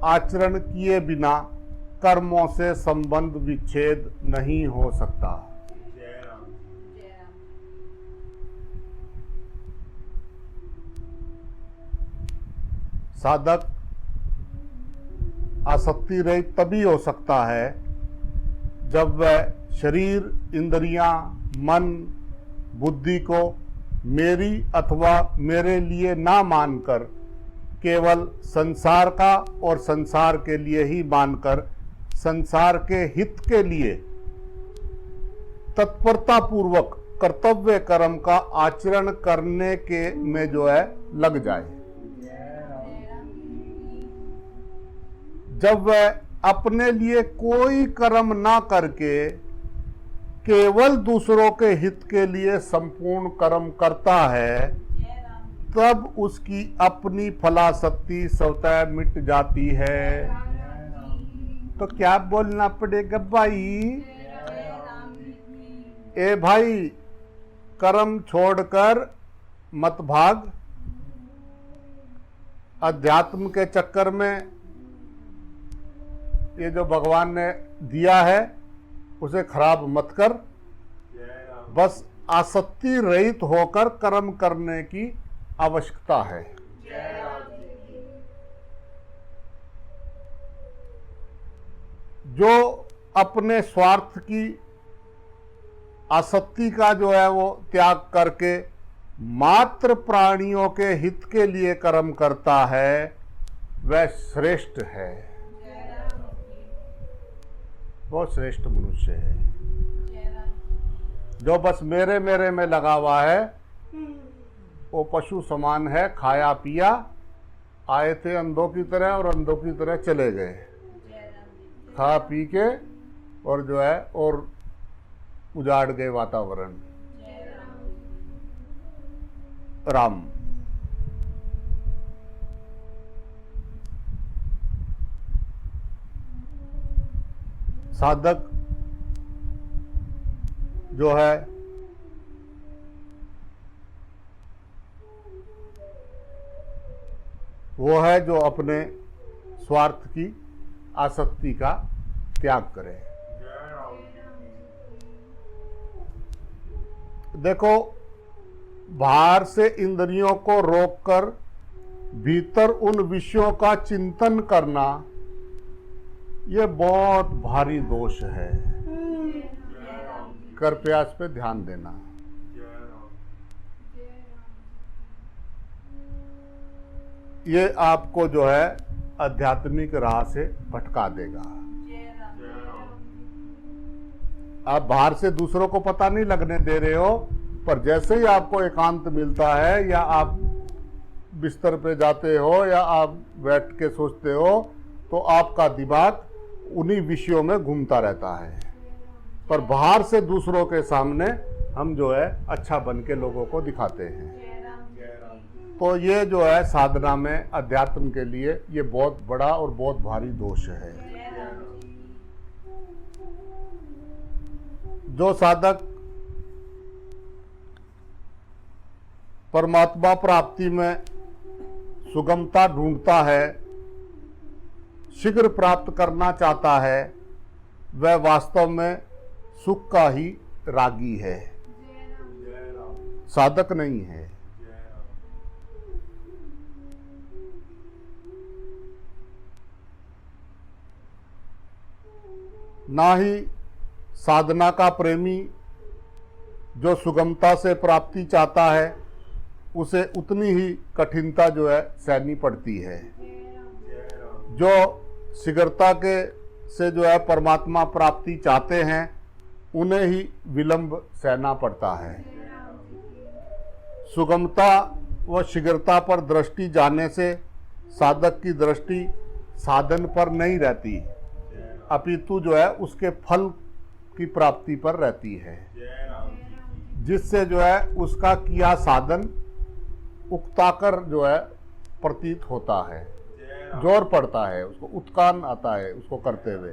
आचरण किए बिना कर्मों से संबंध विच्छेद नहीं हो सकता। जय राम। जय राम। साधक आसक्ति रहित तभी हो सकता है जब वह शरीर, इंद्रियां, मन, बुद्धि को मेरी अथवा मेरे लिए ना मानकर केवल संसार का और संसार के लिए ही मानकर संसार के हित के लिए तत्परता पूर्वक कर्तव्य कर्म का आचरण करने के में जो है लग जाए। जय राम की। जब वह अपने लिए कोई कर्म ना करके केवल दूसरों के हित के लिए संपूर्ण कर्म करता है, जय राम की। तब उसकी अपनी फलाशक्ति स्वतः मिट जाती है। तो क्या बोलना पड़ेगा भाई? जय राम की। ए भाई, कर्म छोड़कर मत भाग। अध्यात्म के चक्कर में ये जो भगवान ने दिया है उसे खराब मत कर। जय राम। बस आसक्ति रहित होकर कर्म करने की आवश्यकता है। जय राम की। जो अपने स्वार्थ की आसक्ति का जो है वो त्याग करके मात्र प्राणियों के हित के लिए कर्म करता है, वह श्रेष्ठ है, जय राम की। वो श्रेष्ठ मनुष्य है। जय राम की। जो बस मेरे मेरे में लगा हुआ है वो पशु समान है। खाया पिया, आए थे अंधों की तरह और अंधों की तरह चले गए। जय राम की। खा पी के और जो है और उजाड़ गए वातावरण। जय राम की। राम। साधक जो है वो है जो अपने स्वार्थ की आसक्ति का त्याग करे। जय राम। देखो, बाहर से इंद्रियों को रोककर भीतर उन विषयों का चिंतन करना ये बहुत भारी दोष है। जय राम। कृपया इस पे ध्यान देना। जय राम। ये आपको जो है आध्यात्मिक राह से भटका देगा। जय राम। जय राम। आप बाहर से दूसरों को पता नहीं लगने दे रहे हो, पर जैसे ही आपको एकांत मिलता है या आप बिस्तर पे जाते हो या आप बैठ के सोचते हो तो आपका दिमाग उन्हीं विषयों में घूमता रहता है। पर बाहर से दूसरों के सामने हम जो है अच्छा बन के लोगों को दिखाते हैं। जय राम। जय राम। तो ये जो है साधना में अध्यात्म के लिए ये बहुत बड़ा और बहुत भारी दोष है। जय राम की। जो साधक परमात्मा प्राप्ति में सुगमता ढूंढता है, शीघ्र प्राप्त करना चाहता है, वह वास्तव में सुख का ही रागी है, जय राम। जय राम। साधक नहीं है। जय राम। ना ही साधना का प्रेमी जो सुगमता से प्राप्ति चाहता है उसे उतनी ही कठिनता जो है सहनी पड़ती है। जय राम। जो शीघ्रता के से जो है परमात्मा प्राप्ति चाहते हैं उन्हें ही विलंब सहना पड़ता है। जय राम जी की सुगमता व शीघ्रता पर दृष्टि जाने से साधक की दृष्टि साधन पर नहीं रहती, अपितु जो है उसके फल की प्राप्ति पर रहती है, जय राम जी की जिससे जो है उसका किया साधन उकताकर जो है प्रतीत होता है, जय राम जोर पड़ता है, उसको उत्कान आता है उसको करते हुए,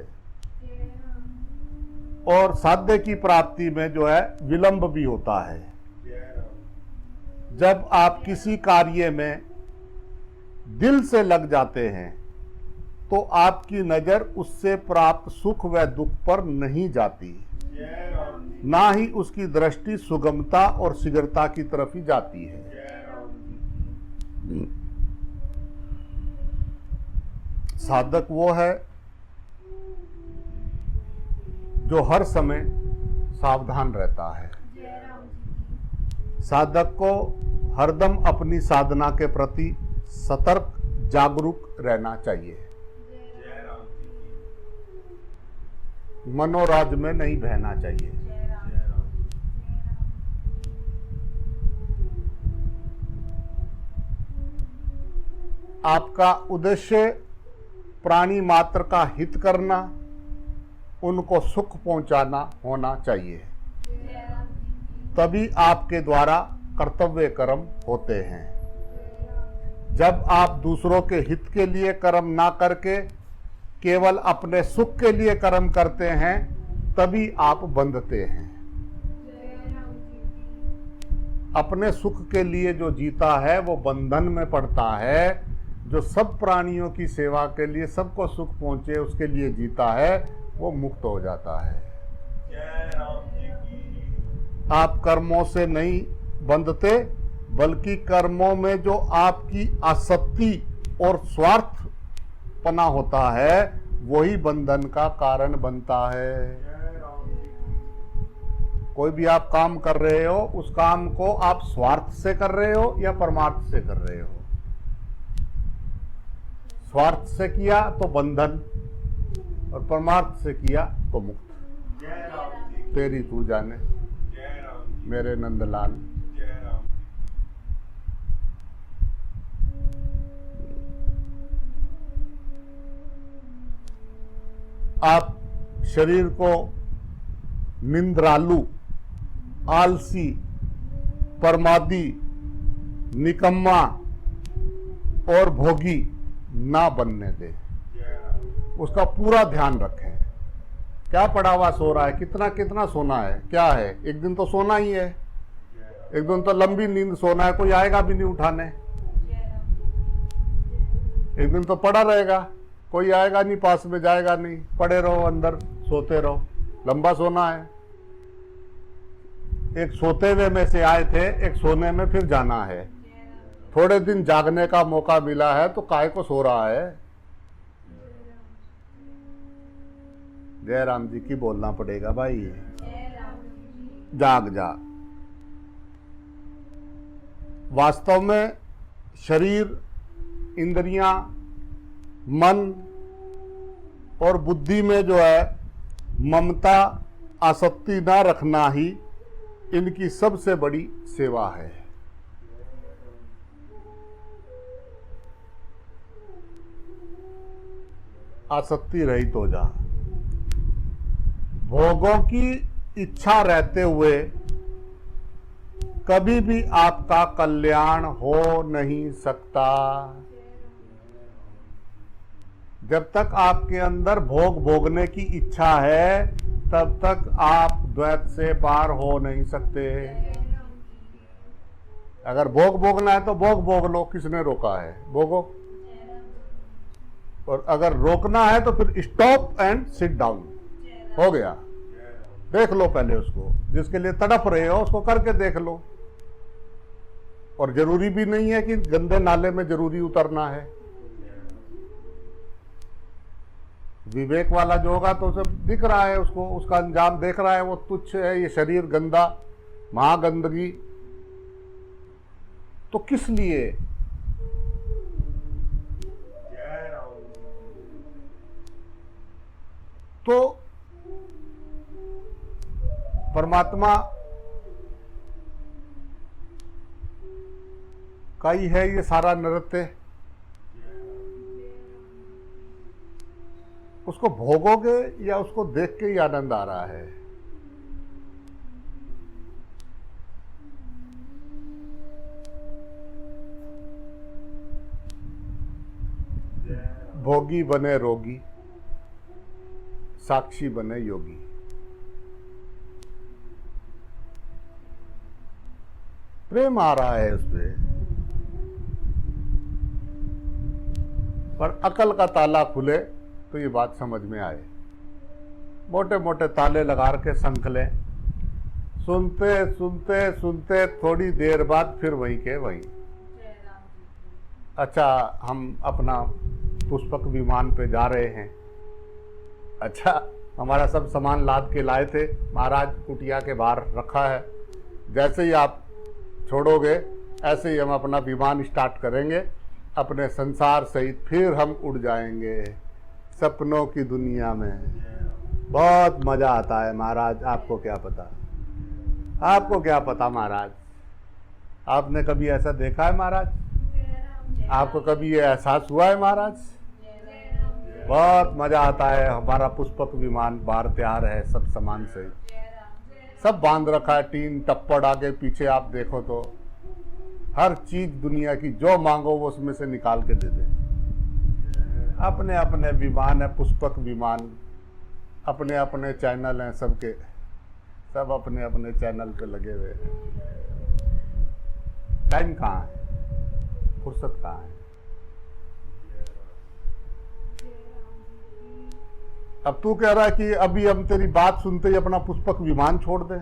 जय राम और साध्य की प्राप्ति में जो है विलंब भी होता है। जय राम जब आप किसी कार्य में दिल से लग जाते हैं तो आपकी नजर उससे प्राप्त सुख व दुख पर नहीं जाती, जय राम जी ना ही उसकी दृष्टि सुगमता और शीघ्रता की तरफ ही जाती है। जय राम जी साधक वो है जो हर समय सावधान रहता है। जय राम जी की साधक को हरदम अपनी साधना के प्रति सतर्क जागरूक रहना चाहिए, जय राम जी की मनोराज में नहीं बहना चाहिए। जय राम जय राम आपका उद्देश्य प्राणी मात्र का हित करना, उनको सुख पहुंचाना होना चाहिए, जय राम जी की तभी आपके द्वारा कर्तव्य कर्म होते हैं। जय राम जब आप दूसरों के हित के लिए कर्म ना करके केवल अपने सुख के लिए कर्म करते हैं, तभी आप बंधते हैं। जय राम जी की अपने सुख के लिए जो जीता है वो बंधन में पड़ता है, जो सब प्राणियों की सेवा के लिए सबको सुख पहुंचे उसके लिए जीता है वो मुक्त हो जाता है। जय राम जी की आप कर्मों से नहीं बंधते, बल्कि कर्मों में जो आपकी आसक्ति और स्वार्थपना होता है वही बंधन का कारण बनता है। जय राम जी की कोई भी आप काम कर रहे हो, उस काम को आप स्वार्थ से कर रहे हो या परमार्थ से कर रहे हो। स्वार्थ से किया तो बंधन और परमार्थ से किया तो मुक्त। जय राम जी तेरी तू जाने जय राम जी मेरे नंदलाल। जय राम आप शरीर को निंद्रालु, आलसी, प्रमादी, निकम्मा और भोगी ना बनने दें। जय राम उसका पूरा ध्यान रखें। क्या पड़ा हुआ सो रहा है, कितना कितना सोना है, क्या है, एक दिन तो सोना ही है, जय राम एक दिन तो लंबी नींद सोना है, कोई आएगा भी नहीं उठाने। जय राम जी एक दिन तो पड़ा रहेगा, कोई आएगा नहीं, पास में जाएगा नहीं, पड़े रहो अंदर, सोते रहो, लंबा सोना है। एक सोते हुए में से आए थे, एक सोने में फिर जाना है। जय राम थोड़े दिन जागने का मौका मिला है तो काहे को सो रहा है। जय राम जी की बोलना पड़ेगा भाई, जय राम जी जाग जा। वास्तव में शरीर, इंद्रियां, मन और बुद्धि में जो है ममता, आसक्ति ना रखना ही इनकी सबसे बड़ी सेवा है। आसक्ति रहित हो जा। भोगों की इच्छा रहते हुए कभी भी आपका कल्याण हो नहीं सकता। जब तक आपके अंदर भोग भोगने की इच्छा है तब तक आप द्वैत से पार हो नहीं सकते। अगर भोग भोगना है तो भोग भोग लो, किसने रोका है, भोगो। और अगर रोकना है तो फिर स्टॉप एंड सिट डाउन, हो गया। देख लो पहले उसको, जिसके लिए तड़प रहे हो उसको करके देख लो। और जरूरी भी नहीं है कि गंदे नाले में जरूरी उतरना है। विवेक वाला जो होगा तो सब दिख रहा है उसको, उसका अंजाम देख रहा है, वो तुच्छ है, ये शरीर गंदा, महागंदगी, तो किस लिए। जय राम तो परमात्मा का ही है ये सारा नृत्य। उसको भोगोगे या उसको देख के ही आनंद आ रहा है? भोगी बने रोगी, साक्षी बने योगी। प्रेम आ रहा है उस पे, पर अकल का ताला खुले तो ये बात समझ में आए। मोटे मोटे ताले लगा के संख लें, सुनते सुनते सुनते थोड़ी देर बाद फिर वहीं के वहीं। अच्छा, हम अपना पुष्पक विमान पे जा रहे हैं। अच्छा, हमारा सब सामान लाद के लाए थे, महाराज कुटिया के बाहर रखा है। जैसे ही आप छोड़ोगे ऐसे ही हम अपना विमान स्टार्ट करेंगे, अपने संसार सहित फिर हम उड़ जाएंगे सपनों की दुनिया में। बहुत मजा आता है महाराज, आपको क्या पता, आपको क्या पता महाराज। आपने कभी ऐसा देखा है महाराज? आपको कभी ये एहसास हुआ है महाराज? बहुत मजा आता है। हमारा पुष्पक विमान बाहर तैयार है, सब सामान सहित सब बांध रखा है, टीन टप्पड़ आगे पीछे। आप देखो तो हर चीज दुनिया की जो मांगो वो उसमें से निकाल के दे दे। अपने अपने विमान है, पुष्पक विमान, अपने अपने चैनल हैं सबके, सब अपने अपने चैनल पे लगे हुए हैं। टाइम कहाँ है, फुर्सत कहाँ है? अब तू कह रहा है कि अभी हम तेरी बात सुनते ही अपना पुष्पक विमान छोड़ दें।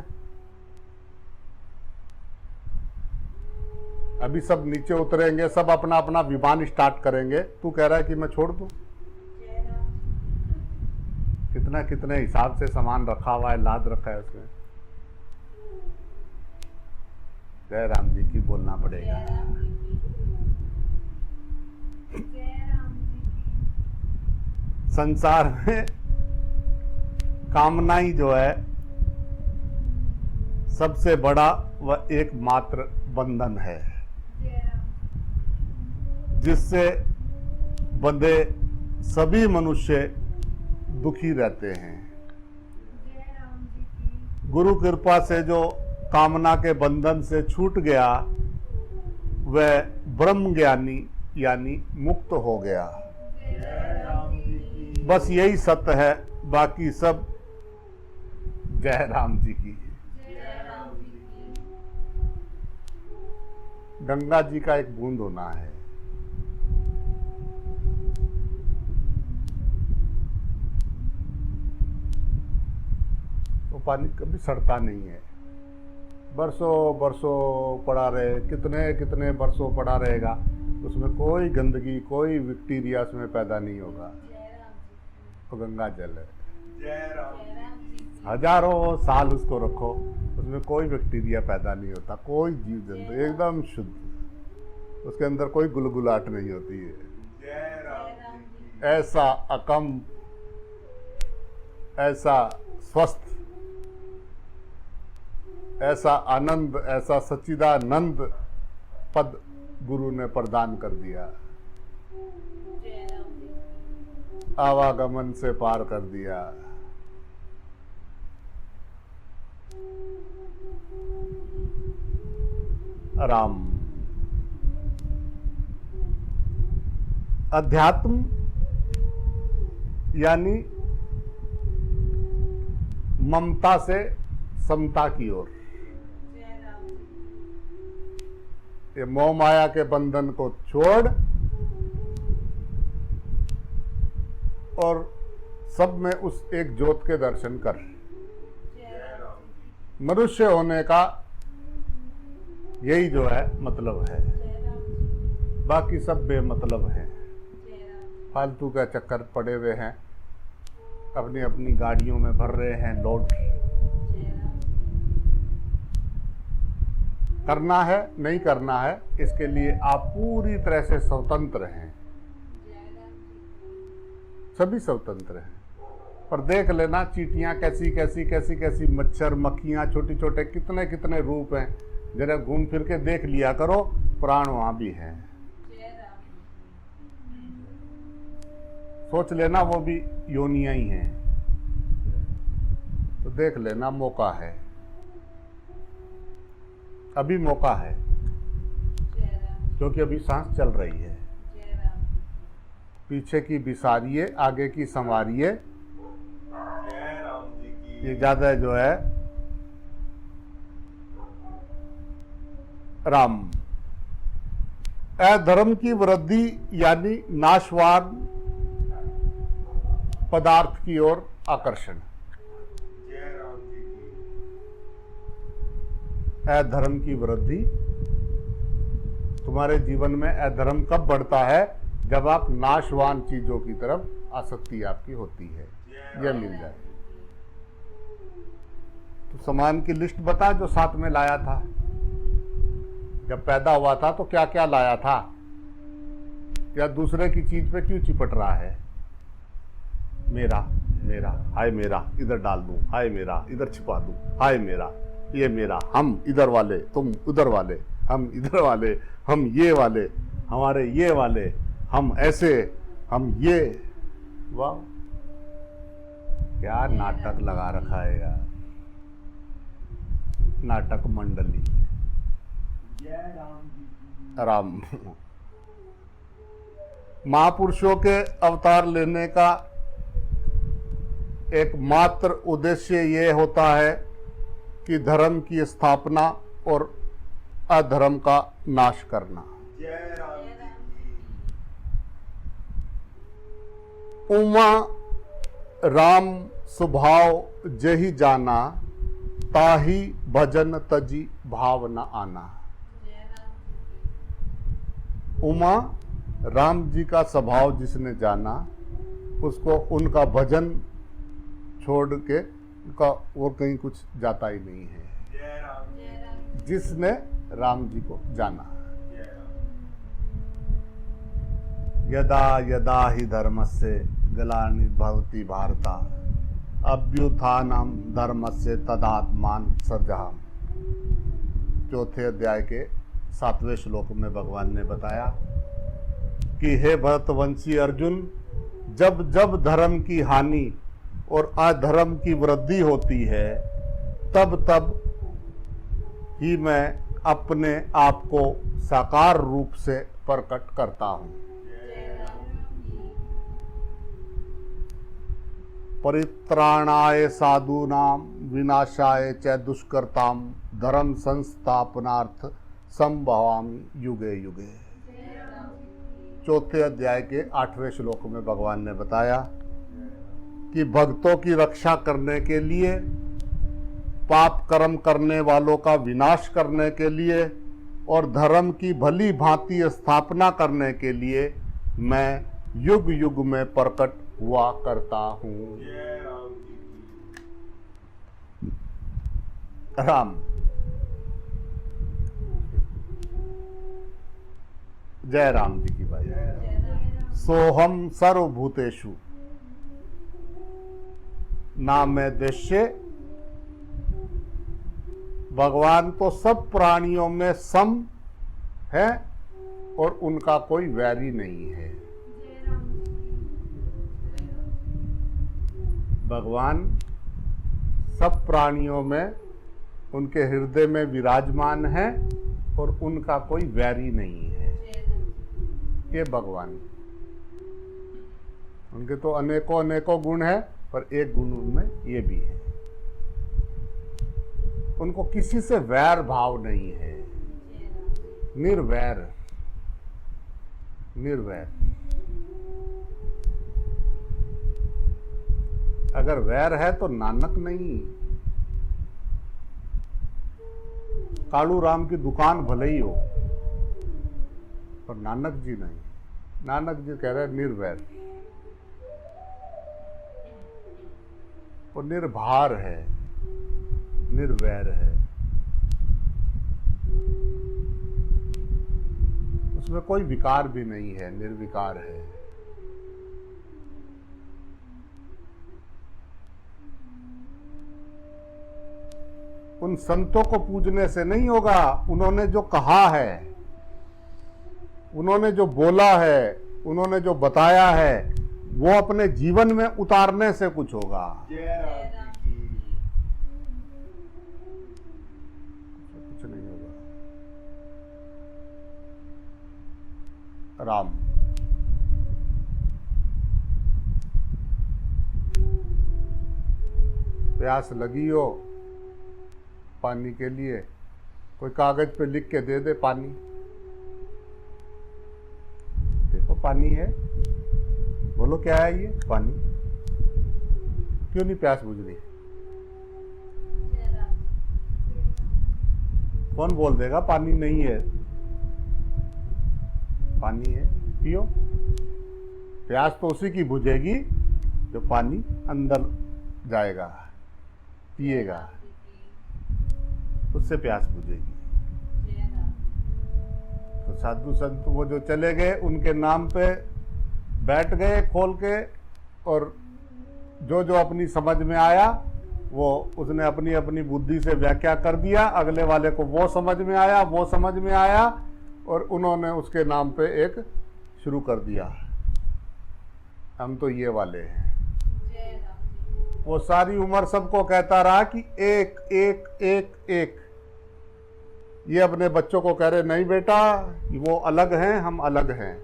अभी सब नीचे उतरेंगे, सब अपना अपना विमान स्टार्ट करेंगे, तू कह रहा है कि मैं छोड़ दूं? कितना कितने हिसाब से सामान रखा हुआ है, लाद रखा है उसमें। जय राम जी की बोलना पड़ेगा। संसार में कामना ही जो है सबसे बड़ा वह एकमात्र बंधन है, जिससे बंधे सभी मनुष्य दुखी रहते हैं। गुरु कृपा से जो कामना के बंधन से छूट गया वह ब्रह्म ज्ञानी यानी मुक्त हो गया। बस यही सत्य है, बाकी सब जय राम जी की। गंगा जी का एक बूंद होना है। तो पानी कभी सड़ता नहीं है, बरसों बरसों पड़ा रहे, कितने कितने बरसों पड़ा रहेगा, उसमें कोई गंदगी कोई बैक्टीरिया उसमें पैदा नहीं होगा। तो गंगा जल है, जय राम जी। हजारों साल उसको रखो, उसमें कोई बैक्टीरिया पैदा नहीं होता, कोई जीव जंतु, एकदम शुद्ध, उसके अंदर कोई गुलगुलाहट नहीं होती है। जय राम जी। ऐसा अकम, ऐसा स्वस्थ, ऐसा आनंद, ऐसा सच्चिदानंद पद गुरु ने प्रदान कर दिया, आवागमन से पार कर दिया। राम अध्यात्म यानी ममता से समता की ओर। ये मोह माया के बंधन को छोड़ और सब में उस एक ज्योत के दर्शन कर। मनुष्य होने का यही जो है मतलब है, बाकी सब बेमतलब है, फालतू का चक्कर पड़े हुए हैं, अपनी अपनी गाड़ियों में भर रहे हैं लोड। करना है नहीं करना है, इसके लिए आप पूरी तरह से स्वतंत्र हैं, सभी स्वतंत्र हैं। पर देख लेना चींटियां कैसी कैसी कैसी कैसी, मच्छर मक्खियां छोटे छोटे कितने कितने रूप हैं, जरा घूम फिर के देख लिया करो, प्राण वहां भी है। जय राम सोच लेना वो भी योनियां ही हैं, तो देख लेना, मौका है, अभी मौका है, जय राम क्योंकि अभी सांस चल रही है। जय राम पीछे की बिसारिए, आगे की संवारिए, जय राम जी की ये ज्यादा जो है राम। अधर्म की वृद्धि यानी नाशवान पदार्थ की ओर आकर्षण। जय राम जी की अधर्म की वृद्धि, तुम्हारे जीवन में अधर्म कब बढ़ता है? जब आप नाशवान चीजों की तरफ आसक्ति आपकी होती है। यह मिल जाए तो सामान की लिस्ट बता जो साथ में लाया था। जब पैदा हुआ था तो क्या क्या लाया था, या दूसरे की चीज पे क्यों चिपट रहा है? मेरा मेरा, हाय मेरा, इधर डाल दूं, हाय मेरा, इधर छिपा दूं, हाय मेरा, ये मेरा, हम इधर वाले, तुम उधर वाले, हम इधर वाले, हम ये वाले, हमारे ये वाले, हम ऐसे, हम ये। वाह, क्या नाटक लगा रखा है यार, नाटक मंडली। जय राम जी की राम। महापुरुषों के अवतार लेने का एकमात्र उद्देश्य ये होता है कि धर्म की स्थापना और अधर्म का नाश करना। जय राम जी की उमा राम स्वभाव जही जाना, ताही भजन तजी भाव न आना। जय राम उमा राम जी का स्वभाव जिसने जाना, उसको उनका भजन छोड़ के उनका और कहीं कुछ जाता ही नहीं है। जय राम जय राम जिसने राम जी को जाना। जय राम यदा यदा ही धर्मस्य ग्लानिर्भवति भारता, अभ्युत्थानम धर्मस्य तदात्मान सृजहम्। चौथे अध्याय के 7वें श्लोक में भगवान ने बताया कि हे भरतवंशी अर्जुन, जब जब धर्म की हानि और अधर्म की वृद्धि होती है, तब तब ही मैं अपने आप को साकार रूप से प्रकट करता हूँ। जय राम परित्राणाय साधूनां विनाशाय च दुष्कृतां, धर्म संस्थापनार्थ संभवामि युगे युगे। जय राम चौथे अध्याय के 8वें श्लोक में भगवान ने बताया कि भक्तों की रक्षा करने के लिए, पाप कर्म करने वालों का विनाश करने के लिए और धर्म की भली भांति स्थापना करने के लिए मैं युग युग में प्रकट हुआ करता हूँ। जय राम जी की राम। जय राम जी की भाई। जय राम सोहम सर्वभूतेषु नाम में दृश्य। भगवान तो सब प्राणियों में सम है और उनका कोई वैरी नहीं है। जय राम भगवान सब प्राणियों में, उनके हृदय में विराजमान है और उनका कोई वैरी नहीं है। जय राम ये भगवान, उनके तो अनेकों अनेकों गुण है, पर एक गुण उनमें ये भी है, उनको किसी से वैर भाव नहीं है। जय राम निर्वैर, निर्वैर। अगर वैर है तो नानक नहीं। कालू राम की दुकान भले ही हो, पर नानक जी नहीं। नानक जी कह रहे हैं निर्वैर, वो निर्भार है, निर्वैर है, उसमें कोई विकार भी नहीं है, निर्विकार है। उन संतों को पूजने से नहीं होगा। उन्होंने जो कहा है, उन्होंने जो बोला है, उन्होंने जो बताया है, वो अपने जीवन में उतारने से कुछ होगा। जय राम जी की। कुछ नहीं होगा। राम। प्यास लगी हो पानी के लिए, कोई कागज पे लिख के दे दे पानी, देखो पानी है, बोलो क्या है ये पानी, क्यों नहीं प्यास बुझ रही? जय राम। कौन बोल देगा पानी नहीं है? पानी है, पियो। प्यास तो उसी की बुझेगी जो पानी अंदर जाएगा, पिएगा, उससे प्यास बुझेगी। जय राम। तो साधु संत वो जो चले गए, उनके नाम पे बैठ गए खोल के, और जो जो अपनी समझ में आया वो उसने अपनी अपनी बुद्धि से व्याख्या कर दिया। अगले वाले को वो समझ में आया, वो समझ में आया, और उन्होंने उसके नाम पे एक शुरू कर दिया। हम तो ये वाले हैं। जय राम। वो सारी उम्र सबको कहता रहा कि एक एक एक एक। ये अपने बच्चों को कह रहे नहीं बेटा, वो अलग हैं, हम अलग हैं।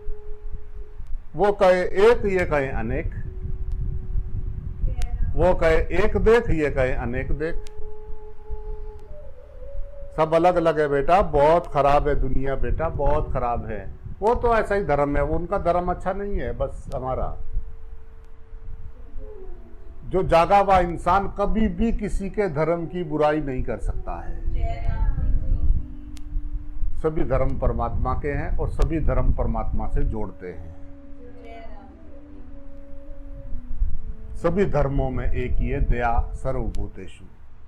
वो कहे एक, ये कहे अनेक। जय राम। वो कहे एक देख, ये कहे अनेक देख। सब अलग अलग है बेटा, बहुत खराब है दुनिया बेटा, बहुत खराब है। वो तो ऐसा ही धर्म है, वो उनका धर्म अच्छा नहीं है, बस हमारा। जो जागा हुआ इंसान कभी भी किसी के धर्म की बुराई नहीं कर सकता है। जय राम जी। सभी धर्म परमात्मा के हैं और सभी धर्म परमात्मा से जोड़ते हैं। जय राम। सभी धर्मों में एक ही है, दया सर्वभूतेषु।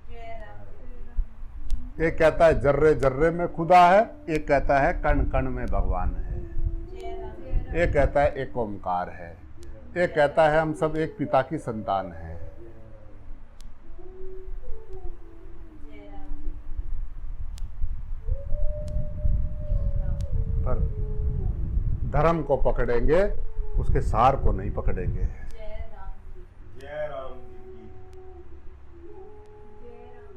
जय राम। एक कहता है जर्रे जर्रे में खुदा है, एक कहता है कण कण में भगवान है, जय राम। एक कहता है एक ओमकार है, एक कहता है हम सब एक पिता की संतान हैं। जय राम। पर धर्म को पकड़ेंगे, उसके सार को नहीं पकड़ेंगे। जय राम जी। जय राम जी की। जय राम।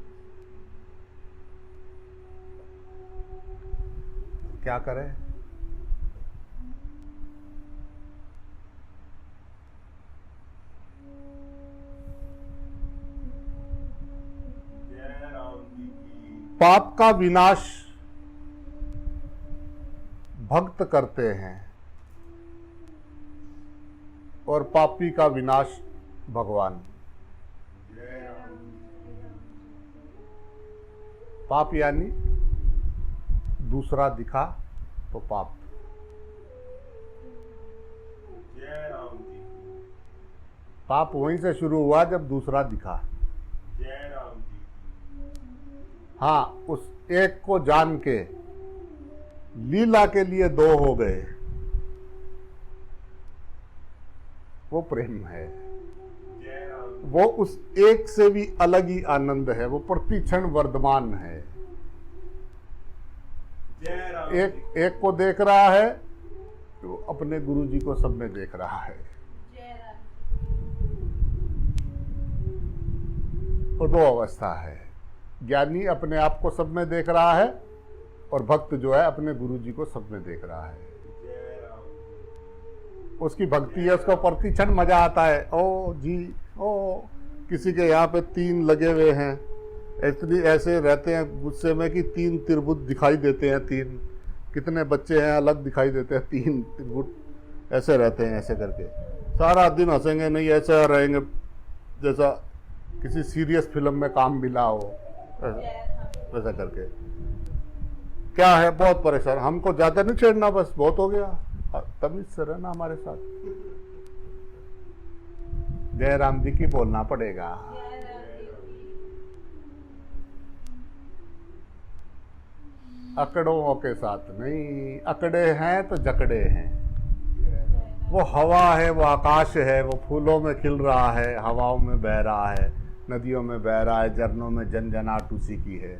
क्या करें? जय राम जी की। पाप का विनाश भक्त करते हैं और पापी का विनाश भगवान। जय राम जी। पाप यानी दूसरा दिखा तो पाप। जय राम जी की। पाप वहीं से शुरू हुआ जब दूसरा दिखा। जय राम जी की। हाँ, उस एक को जान के लीला के लिए दो हो गए, वो प्रेम है। जय राम। वो उस एक से भी अलग ही आनंद है, वो प्रति क्षण वर्धमान है। जय राम। एक को देख रहा है तो अपने गुरु जी को सब में देख रहा है। जय राम। वो दो अवस्था है। ज्ञानी अपने आप को सब में देख रहा है और भक्त जो है अपने गुरु जी को सब में देख रहा है। जय राम। उसकी भक्ति है, उसको प्रति क्षण मजा आता है। ओ जी, ओ किसी के यहाँ पे 3 लगे हुए हैं, इतनी ऐसे रहते हैं गुस्से में कि 3 त्रिभुज दिखाई देते हैं। 3 कितने बच्चे हैं अलग दिखाई देते हैं, 3 त्रिभुज ऐसे रहते हैं, ऐसे करके सारा दिन हंसेंगे नहीं, ऐसे रहेंगे जैसा किसी सीरियस फिल्म में काम मिला हो, वैसा करके। क्या है, बहुत परेशान। हमको ज्यादा नहीं छेड़ना, बस बहुत हो गया, तमीज से रहना हमारे साथ। जय राम जी की बोलना पड़ेगा। जय राम जी। अकड़ों के साथ नहीं, अकड़े हैं तो जकड़े हैं। वो हवा है, वो आकाश है, वो फूलों में खिल रहा है, हवाओं में बह रहा है, नदियों में बह रहा है, झरनों में जनजनाहट उसी की है।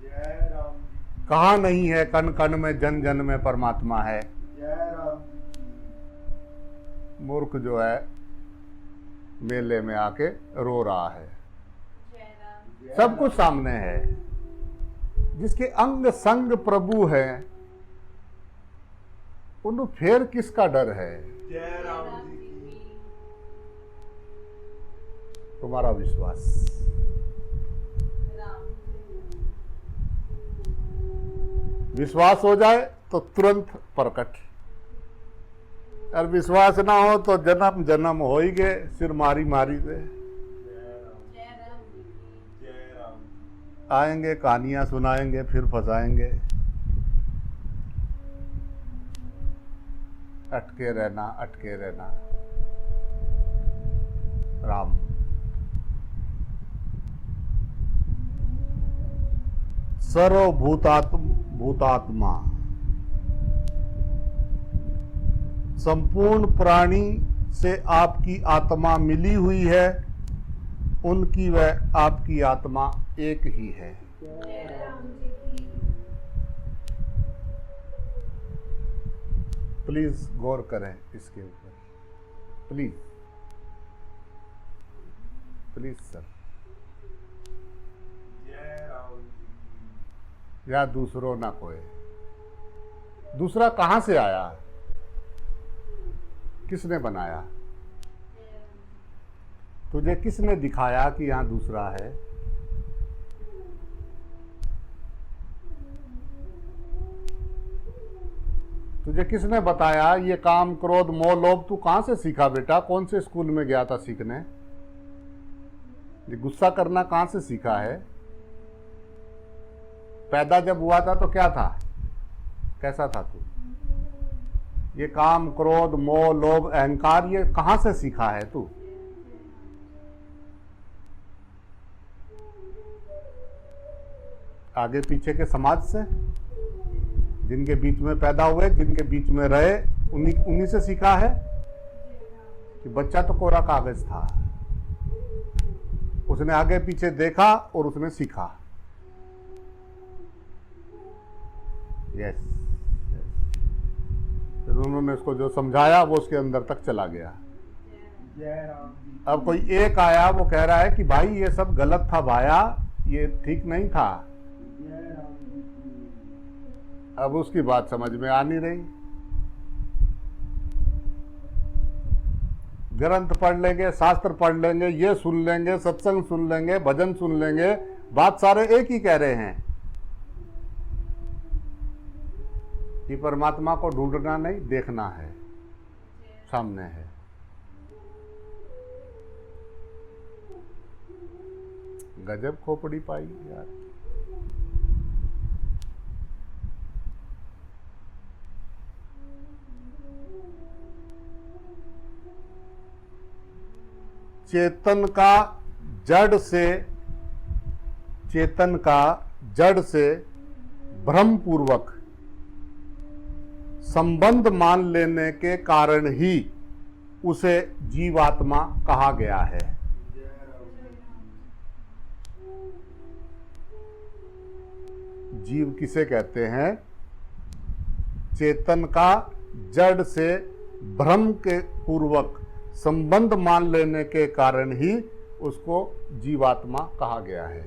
जय राम जी की कहाँ नहीं है, कण कण में जन जन में परमात्मा है। जय राम जी की मूर्ख जो है मेले में आके रो रहा है। जय राम जय सब कुछ सामने है। जिसके अंग संग प्रभु है, उन्हें फिर किसका डर है। जय राम जी की तुम्हारा विश्वास, राम विश्वास हो जाए तो तुरंत प्रकट, और विश्वास ना हो तो जन्म जन्म हो ही गए, सिर मारी मारी से जय राम जय राम जी की जय राम आएंगे, कहानियां सुनाएंगे, फिर फंसाएंगे। अटके रहना, अटके रहना। राम भूतात्मा, संपूर्ण प्राणी से आपकी आत्मा मिली हुई है, उनकी वह आपकी आत्मा एक ही है। जय राम जी की प्लीज गौर करें इसके ऊपर, प्लीज प्लीज सर। जय राम जी की या दूसरों ना कोई दूसरा कहां से आया, किसने बनाया, जय राम तुझे किसने दिखाया कि यहां दूसरा है। तुझे किसने बताया ये काम क्रोध मोह लोभ तू कहां से सीखा बेटा, कौन से स्कूल में गया था सीखने। ये गुस्सा करना कहां से सीखा है। पैदा जब हुआ था तो क्या था, कैसा था तू। ये काम क्रोध मोह लोभ अहंकार ये कहां से सीखा है तू। आगे पीछे के समाज से, जिनके बीच में पैदा हुए, जिनके बीच में रहे, उन्हीं से सीखा है कि बच्चा तो कोरा कागज था, उसने आगे पीछे देखा और उसने सीखा। यस, फिर उन्होंने उसको जो समझाया वो उसके अंदर तक चला गया। जय राम जी की अब कोई एक आया, वो कह रहा है कि भाई ये सब गलत था भाया, ये ठीक नहीं था। जय राम जी की अब उसकी बात समझ में आ नहीं रही। ग्रंथ पढ़ लेंगे, शास्त्र पढ़ लेंगे, ये सुन लेंगे, सत्संग सुन लेंगे, भजन सुन लेंगे, बात सारे एक ही कह रहे हैं कि परमात्मा को ढूंढना नहीं, देखना है, सामने है। गजब खोपड़ी पाई यार। चेतन का जड़ से भ्रम पूर्वक संबंध मान लेने के कारण ही उसे जीवात्मा कहा गया है। जय राम जीव किसे कहते हैं, चेतन का जड़ से भ्रम के पूर्वक संबंध मान लेने के कारण ही उसको जीवात्मा कहा गया है।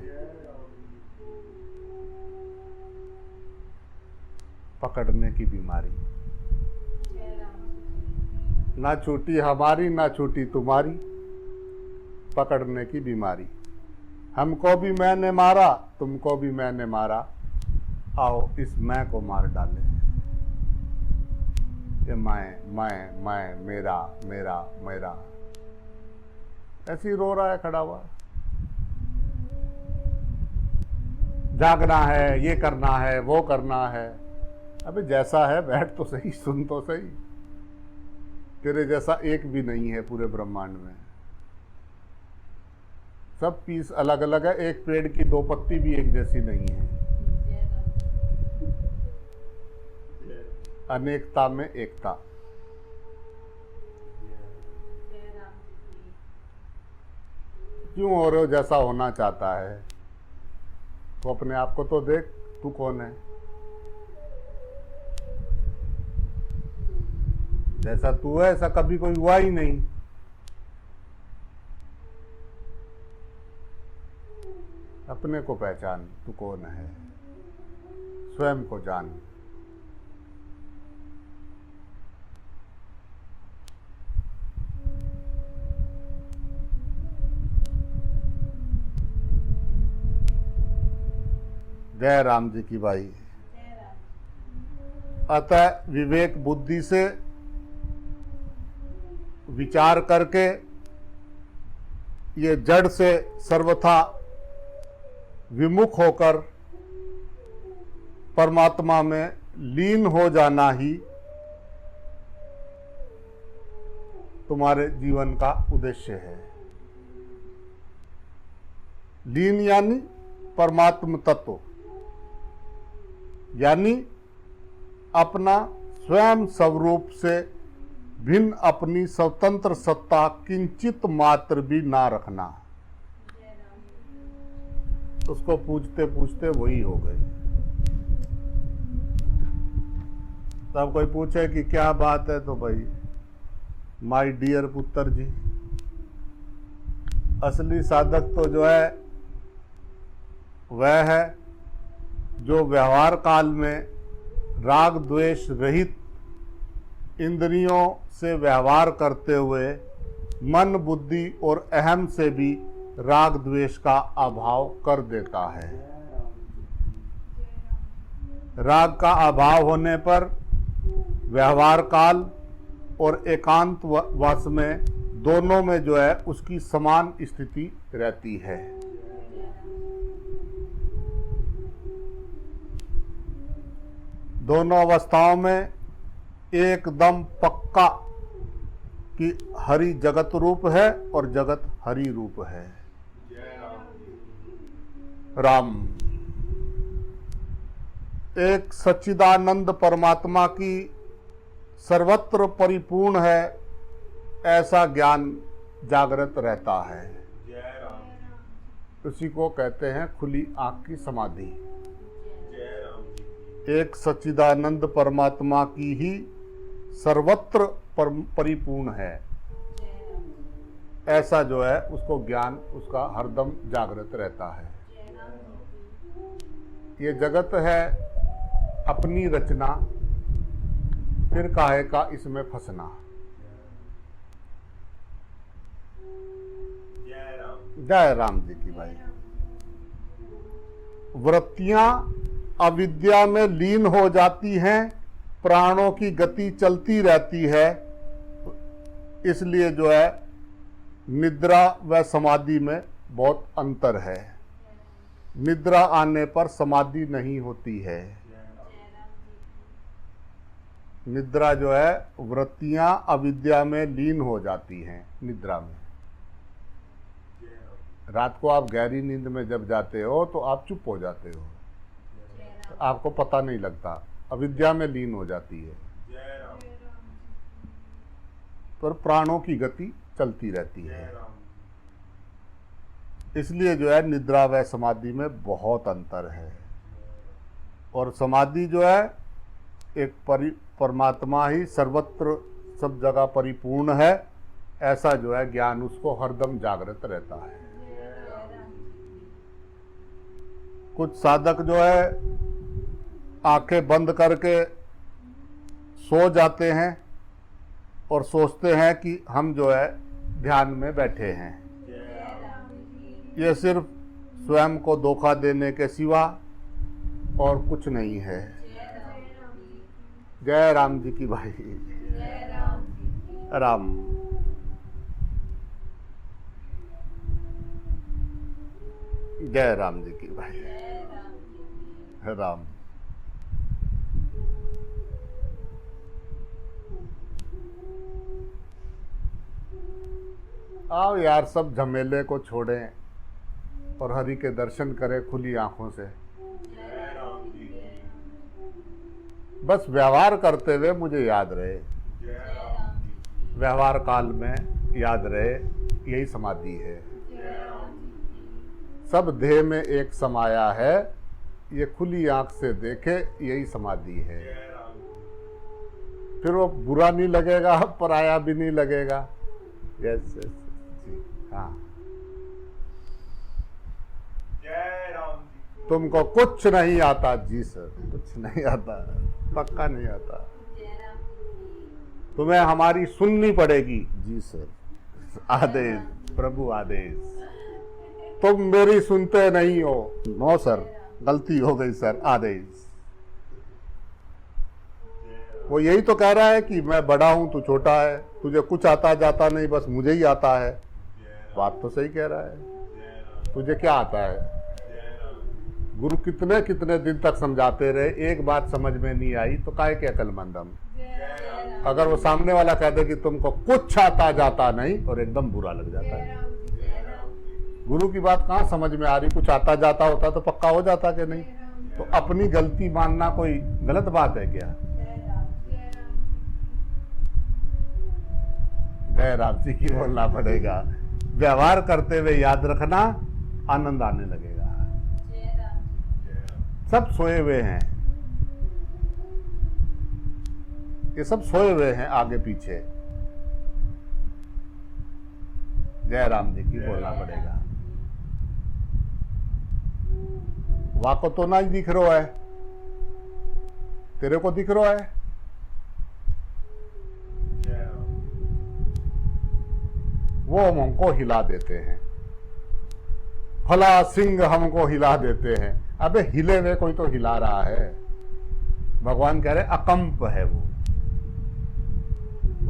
पकड़ने की बीमारी, जय राम ना छूटी हमारी ना छूटी तुम्हारी, पकड़ने की बीमारी। हमको भी मैंने मारा, तुमको भी मैंने मारा, आओ इस मैं को मार डाले। ये मैं मेरा मेरा मेरा ऐसे ही रो रहा है खड़ा हुआ। जागना है, ये करना है, वो करना है। अबे जैसा है बैठ तो सही, सुन तो सही। तेरे जैसा एक भी नहीं है पूरे ब्रह्मांड में। सब पीस अलग अलग है, एक पेड़ की दो पत्ती भी एक जैसी नहीं है। जय राम अनेकता में एकता। जय राम जी की क्यों हो रहे हो जैसा होना चाहता है? तो अपने आप को तो देख, तू कौन है? जैसा तू है ऐसा कभी कोई हुआ ही नहीं। अपने को पहचान, तू कौन है, स्वयं को जान। जय राम जी की भाई। जय राम। अतः विवेक बुद्धि से विचार करके ये जड़ से सर्वथा विमुख होकर परमात्मा में लीन हो जाना ही तुम्हारे जीवन का उद्देश्य है। लीन यानी परमात्म तत्व, यानी अपना स्वयं स्वरूप से भिन्न अपनी स्वतंत्र सत्ता किंचित मात्र भी ना रखना। जय राम। उसको पूछते पूछते वही हो गए। तब कोई पूछे कि क्या बात है, तो भाई माय डियर पुत्र जी, असली साधक तो जो है वह है जो व्यवहार काल में राग द्वेष रहित इंद्रियों से व्यवहार करते हुए मन बुद्धि और अहम से भी राग द्वेष का अभाव कर देता है। राग का अभाव होने पर व्यवहार काल और एकांत वास में दोनों में जो है उसकी समान स्थिति रहती है। दोनों अवस्थाओं में एकदम पक्का कि हरि जगत रूप है और जगत हरि रूप है। राम एक सच्चिदानंद परमात्मा की सर्वत्र परिपूर्ण है, ऐसा ज्ञान जागृत रहता है। उसी को कहते हैं खुली आंख की समाधि। एक सच्चिदानंद परमात्मा की ही सर्वत्र परिपूर्ण है, ऐसा जो है उसको ज्ञान उसका हरदम जागृत रहता है। ये जगत है अपनी रचना, फिर काहे का इसमें फंसना। जय राम जी की भाई। वृत्तियां अविद्या में लीन हो जाती हैं, प्राणों की गति चलती रहती है, इसलिए जो है निद्रा व समाधि में बहुत अंतर है। निद्रा आने पर समाधि नहीं होती है। निद्रा जो है वृत्तियां अविद्या में लीन हो जाती हैं निद्रा में। रात को आप गहरी नींद में जब जाते हो तो आप चुप हो जाते हो, तो आपको पता नहीं लगता, अविद्या में लीन हो जाती है, पर प्राणों की गति चलती रहती है। इसलिए जो है निद्रा व समाधि में बहुत अंतर है। और समाधि जो है एक परमात्मा ही सर्वत्र सब जगह परिपूर्ण है, ऐसा जो है ज्ञान उसको हरदम जागृत रहता है। कुछ साधक जो है आंखें बंद करके सो जाते हैं और सोचते हैं कि हम जो है ध्यान में बैठे हैं। ये सिर्फ स्वयं को धोखा देने के सिवा और कुछ नहीं है। जय राम जी की भाई। राम जय राम जी की भाई। राम आओ यार, सब झमेले को छोड़ें और हरि के दर्शन करें खुली आंखों से। बस व्यवहार करते हुए मुझे याद रहे, व्यवहार काल में याद रहे, यही समाधि है। सब देह में एक समाया है, ये खुली आंख से देखे यही समाधि है। जय राम जी फिर वो बुरा नहीं लगेगा, पराया भी नहीं लगेगा। यस जी, हाँ। जय राम जी तुमको कुछ नहीं आता जी सर, कुछ नहीं आता, पक्का नहीं आता। जय राम जी तुम्हें हमारी सुननी पड़ेगी जी सर। आदेश, प्रभु आदेश। तुम मेरी सुनते नहीं हो। नो सर, गलती हो गई सर, आदेश। वो यही तो कह रहा है कि मैं बड़ा हूं, तू छोटा है, तुझे कुछ आता जाता नहीं, बस मुझे ही आता है। बात तो सही कह रहा है। तुझे क्या आता है? गुरु कितने कितने दिन तक समझाते रहे, एक बात समझ में नहीं आई तो काहे के अकलमंद हम। जय राम अगर वो सामने वाला कह दे कि तुमको कुछ आता जाता नहीं, और एकदम बुरा लग जाता है। जय राम गुरु की बात कहाँ समझ में आ रही? कुछ आता जाता होता तो पक्का हो जाता कि नहीं? तो अपनी गलती मानना कोई गलत बात है क्या? जय राम जय राम जी की बोलना पड़ेगा। व्यवहार करते हुए याद रखना, आनंद आने लगेगा। जय राम सब सोए हुए हैं, ये सब सोए हुए हैं आगे पीछे। जय राम जी की बोलना पड़ेगा। वाको तो ना ही दिख रहा है, तेरे को दिख रहा है। जय राम वो हमको हिला देते हैं, फला सिंह हमको हिला देते हैं। अबे हिले हुए कोई तो हिला रहा है। भगवान कह रहे अकंप है वो,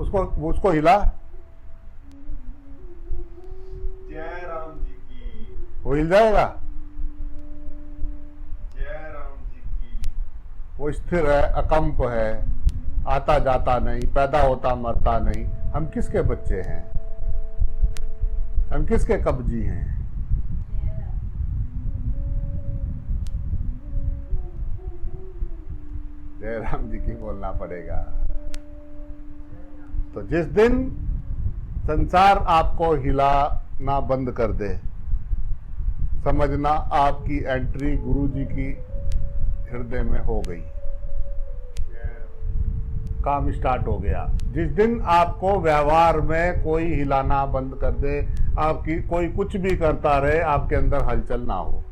उसको हिला। जय राम जी की वो हिल जाएगा। जय राम जी की वो स्थिर है, अकंप है, आता जाता नहीं, पैदा होता मरता नहीं। हम किसके बच्चे हैं? हम किसके कब्जी हैं? जय राम जी की बोलना पड़ेगा। तो जिस दिन संसार आपको हिलाना बंद कर दे, समझना आपकी एंट्री गुरु जी की हृदय में हो गई, काम स्टार्ट हो गया। जिस दिन आपको व्यवहार में कोई हिलाना बंद कर दे, आपकी कोई कुछ भी करता रहे, आपके अंदर हलचल ना हो।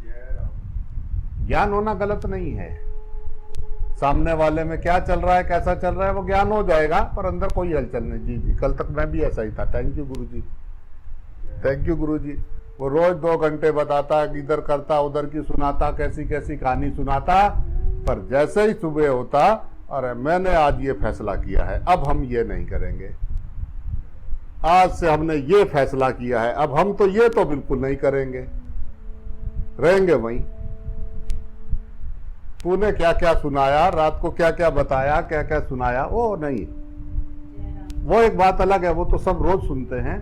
जय राम ज्ञान होना गलत नहीं है, सामने वाले में क्या चल रहा है, कैसा चल रहा है, वो ज्ञान हो जाएगा, पर अंदर कोई हलचल नहीं। जी जी, कल तक मैं भी ऐसा ही था। Thank you Guru ji, thank you गुरु जी। वो रोज 2 घंटे बताता, इधर करता उधर की सुनाता, कैसी कैसी कहानी सुनाता, पर जैसे ही सुबह होता, अरे मैंने आज ये फैसला किया है, अब हम ये नहीं करेंगे, आज से हमने ये फैसला किया है, अब हम तो ये तो बिल्कुल नहीं करेंगे, रहेंगे वहीं। तूने क्या क्या सुनाया, रात को क्या क्या बताया, क्या क्या सुनाया, वो नहीं, वो एक बात अलग है, वो तो सब रोज सुनते हैं।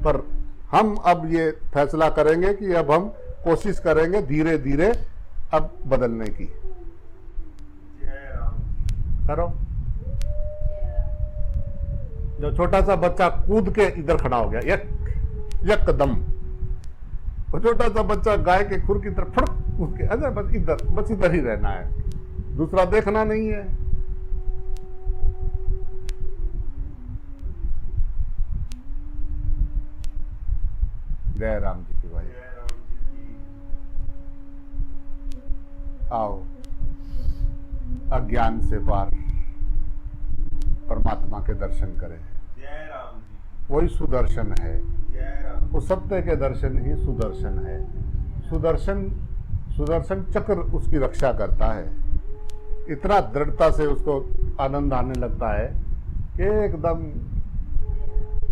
पर हम अब ये फैसला करेंगे कि अब हम कोशिश करेंगे धीरे धीरे अब बदलने की। जय राम करो। जो छोटा सा बच्चा कूद के इधर खड़ा हो गया, यकदम, वो छोटा सा बच्चा गाय के खुर की तरफ फड़क कूद के, अरे बस इधर ही रहना है, दूसरा देखना नहीं है। जय राम जी की भाई। जय राम जी की आओ, अज्ञान से पार परमात्मा के दर्शन करें। जय राम जी वही सुदर्शन है, जय राम उस सत्य के दर्शन ही सुदर्शन है। सुदर्शन चक्र उसकी रक्षा करता है। इतना दृढ़ता से उसको आनंद आने लगता है कि एकदम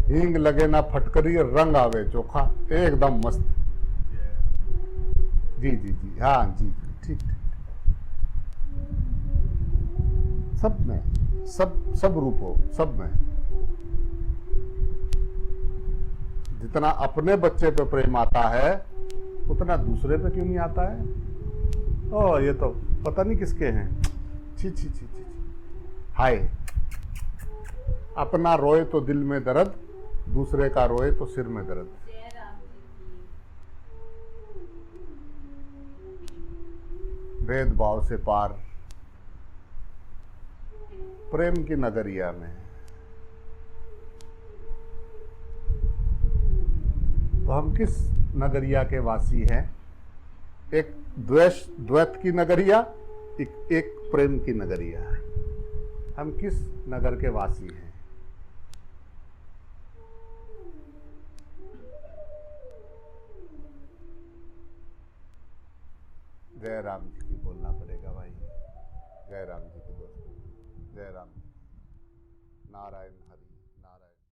हींग लगे ना फटकरी, रंग आवे चोखा, एकदम मस्त। जी जी जी, हाँ जी, ठीक ठीक। सब में, सब रूप हो, सब में। जितना अपने बच्चे पे प्रेम आता है, उतना दूसरे पे क्यों नहीं आता है? ओ, ये तो पता नहीं किसके हैं। छी छी छी छी, हाय। अपना रोए तो दिल में दर्द, दूसरे का रोए तो सिर में दर्द। जय राम जी की भेदभाव से पार प्रेम की नगरिया में। तो हम किस नगरिया के वासी हैं? एक द्वैत की नगरिया, एक प्रेम की नगरिया। हम किस नगर के वासी हैं? जय राम जी की बोलना पड़ेगा भाई। जय राम जी की दोस्तों, जय राम जी। नारायण हरि।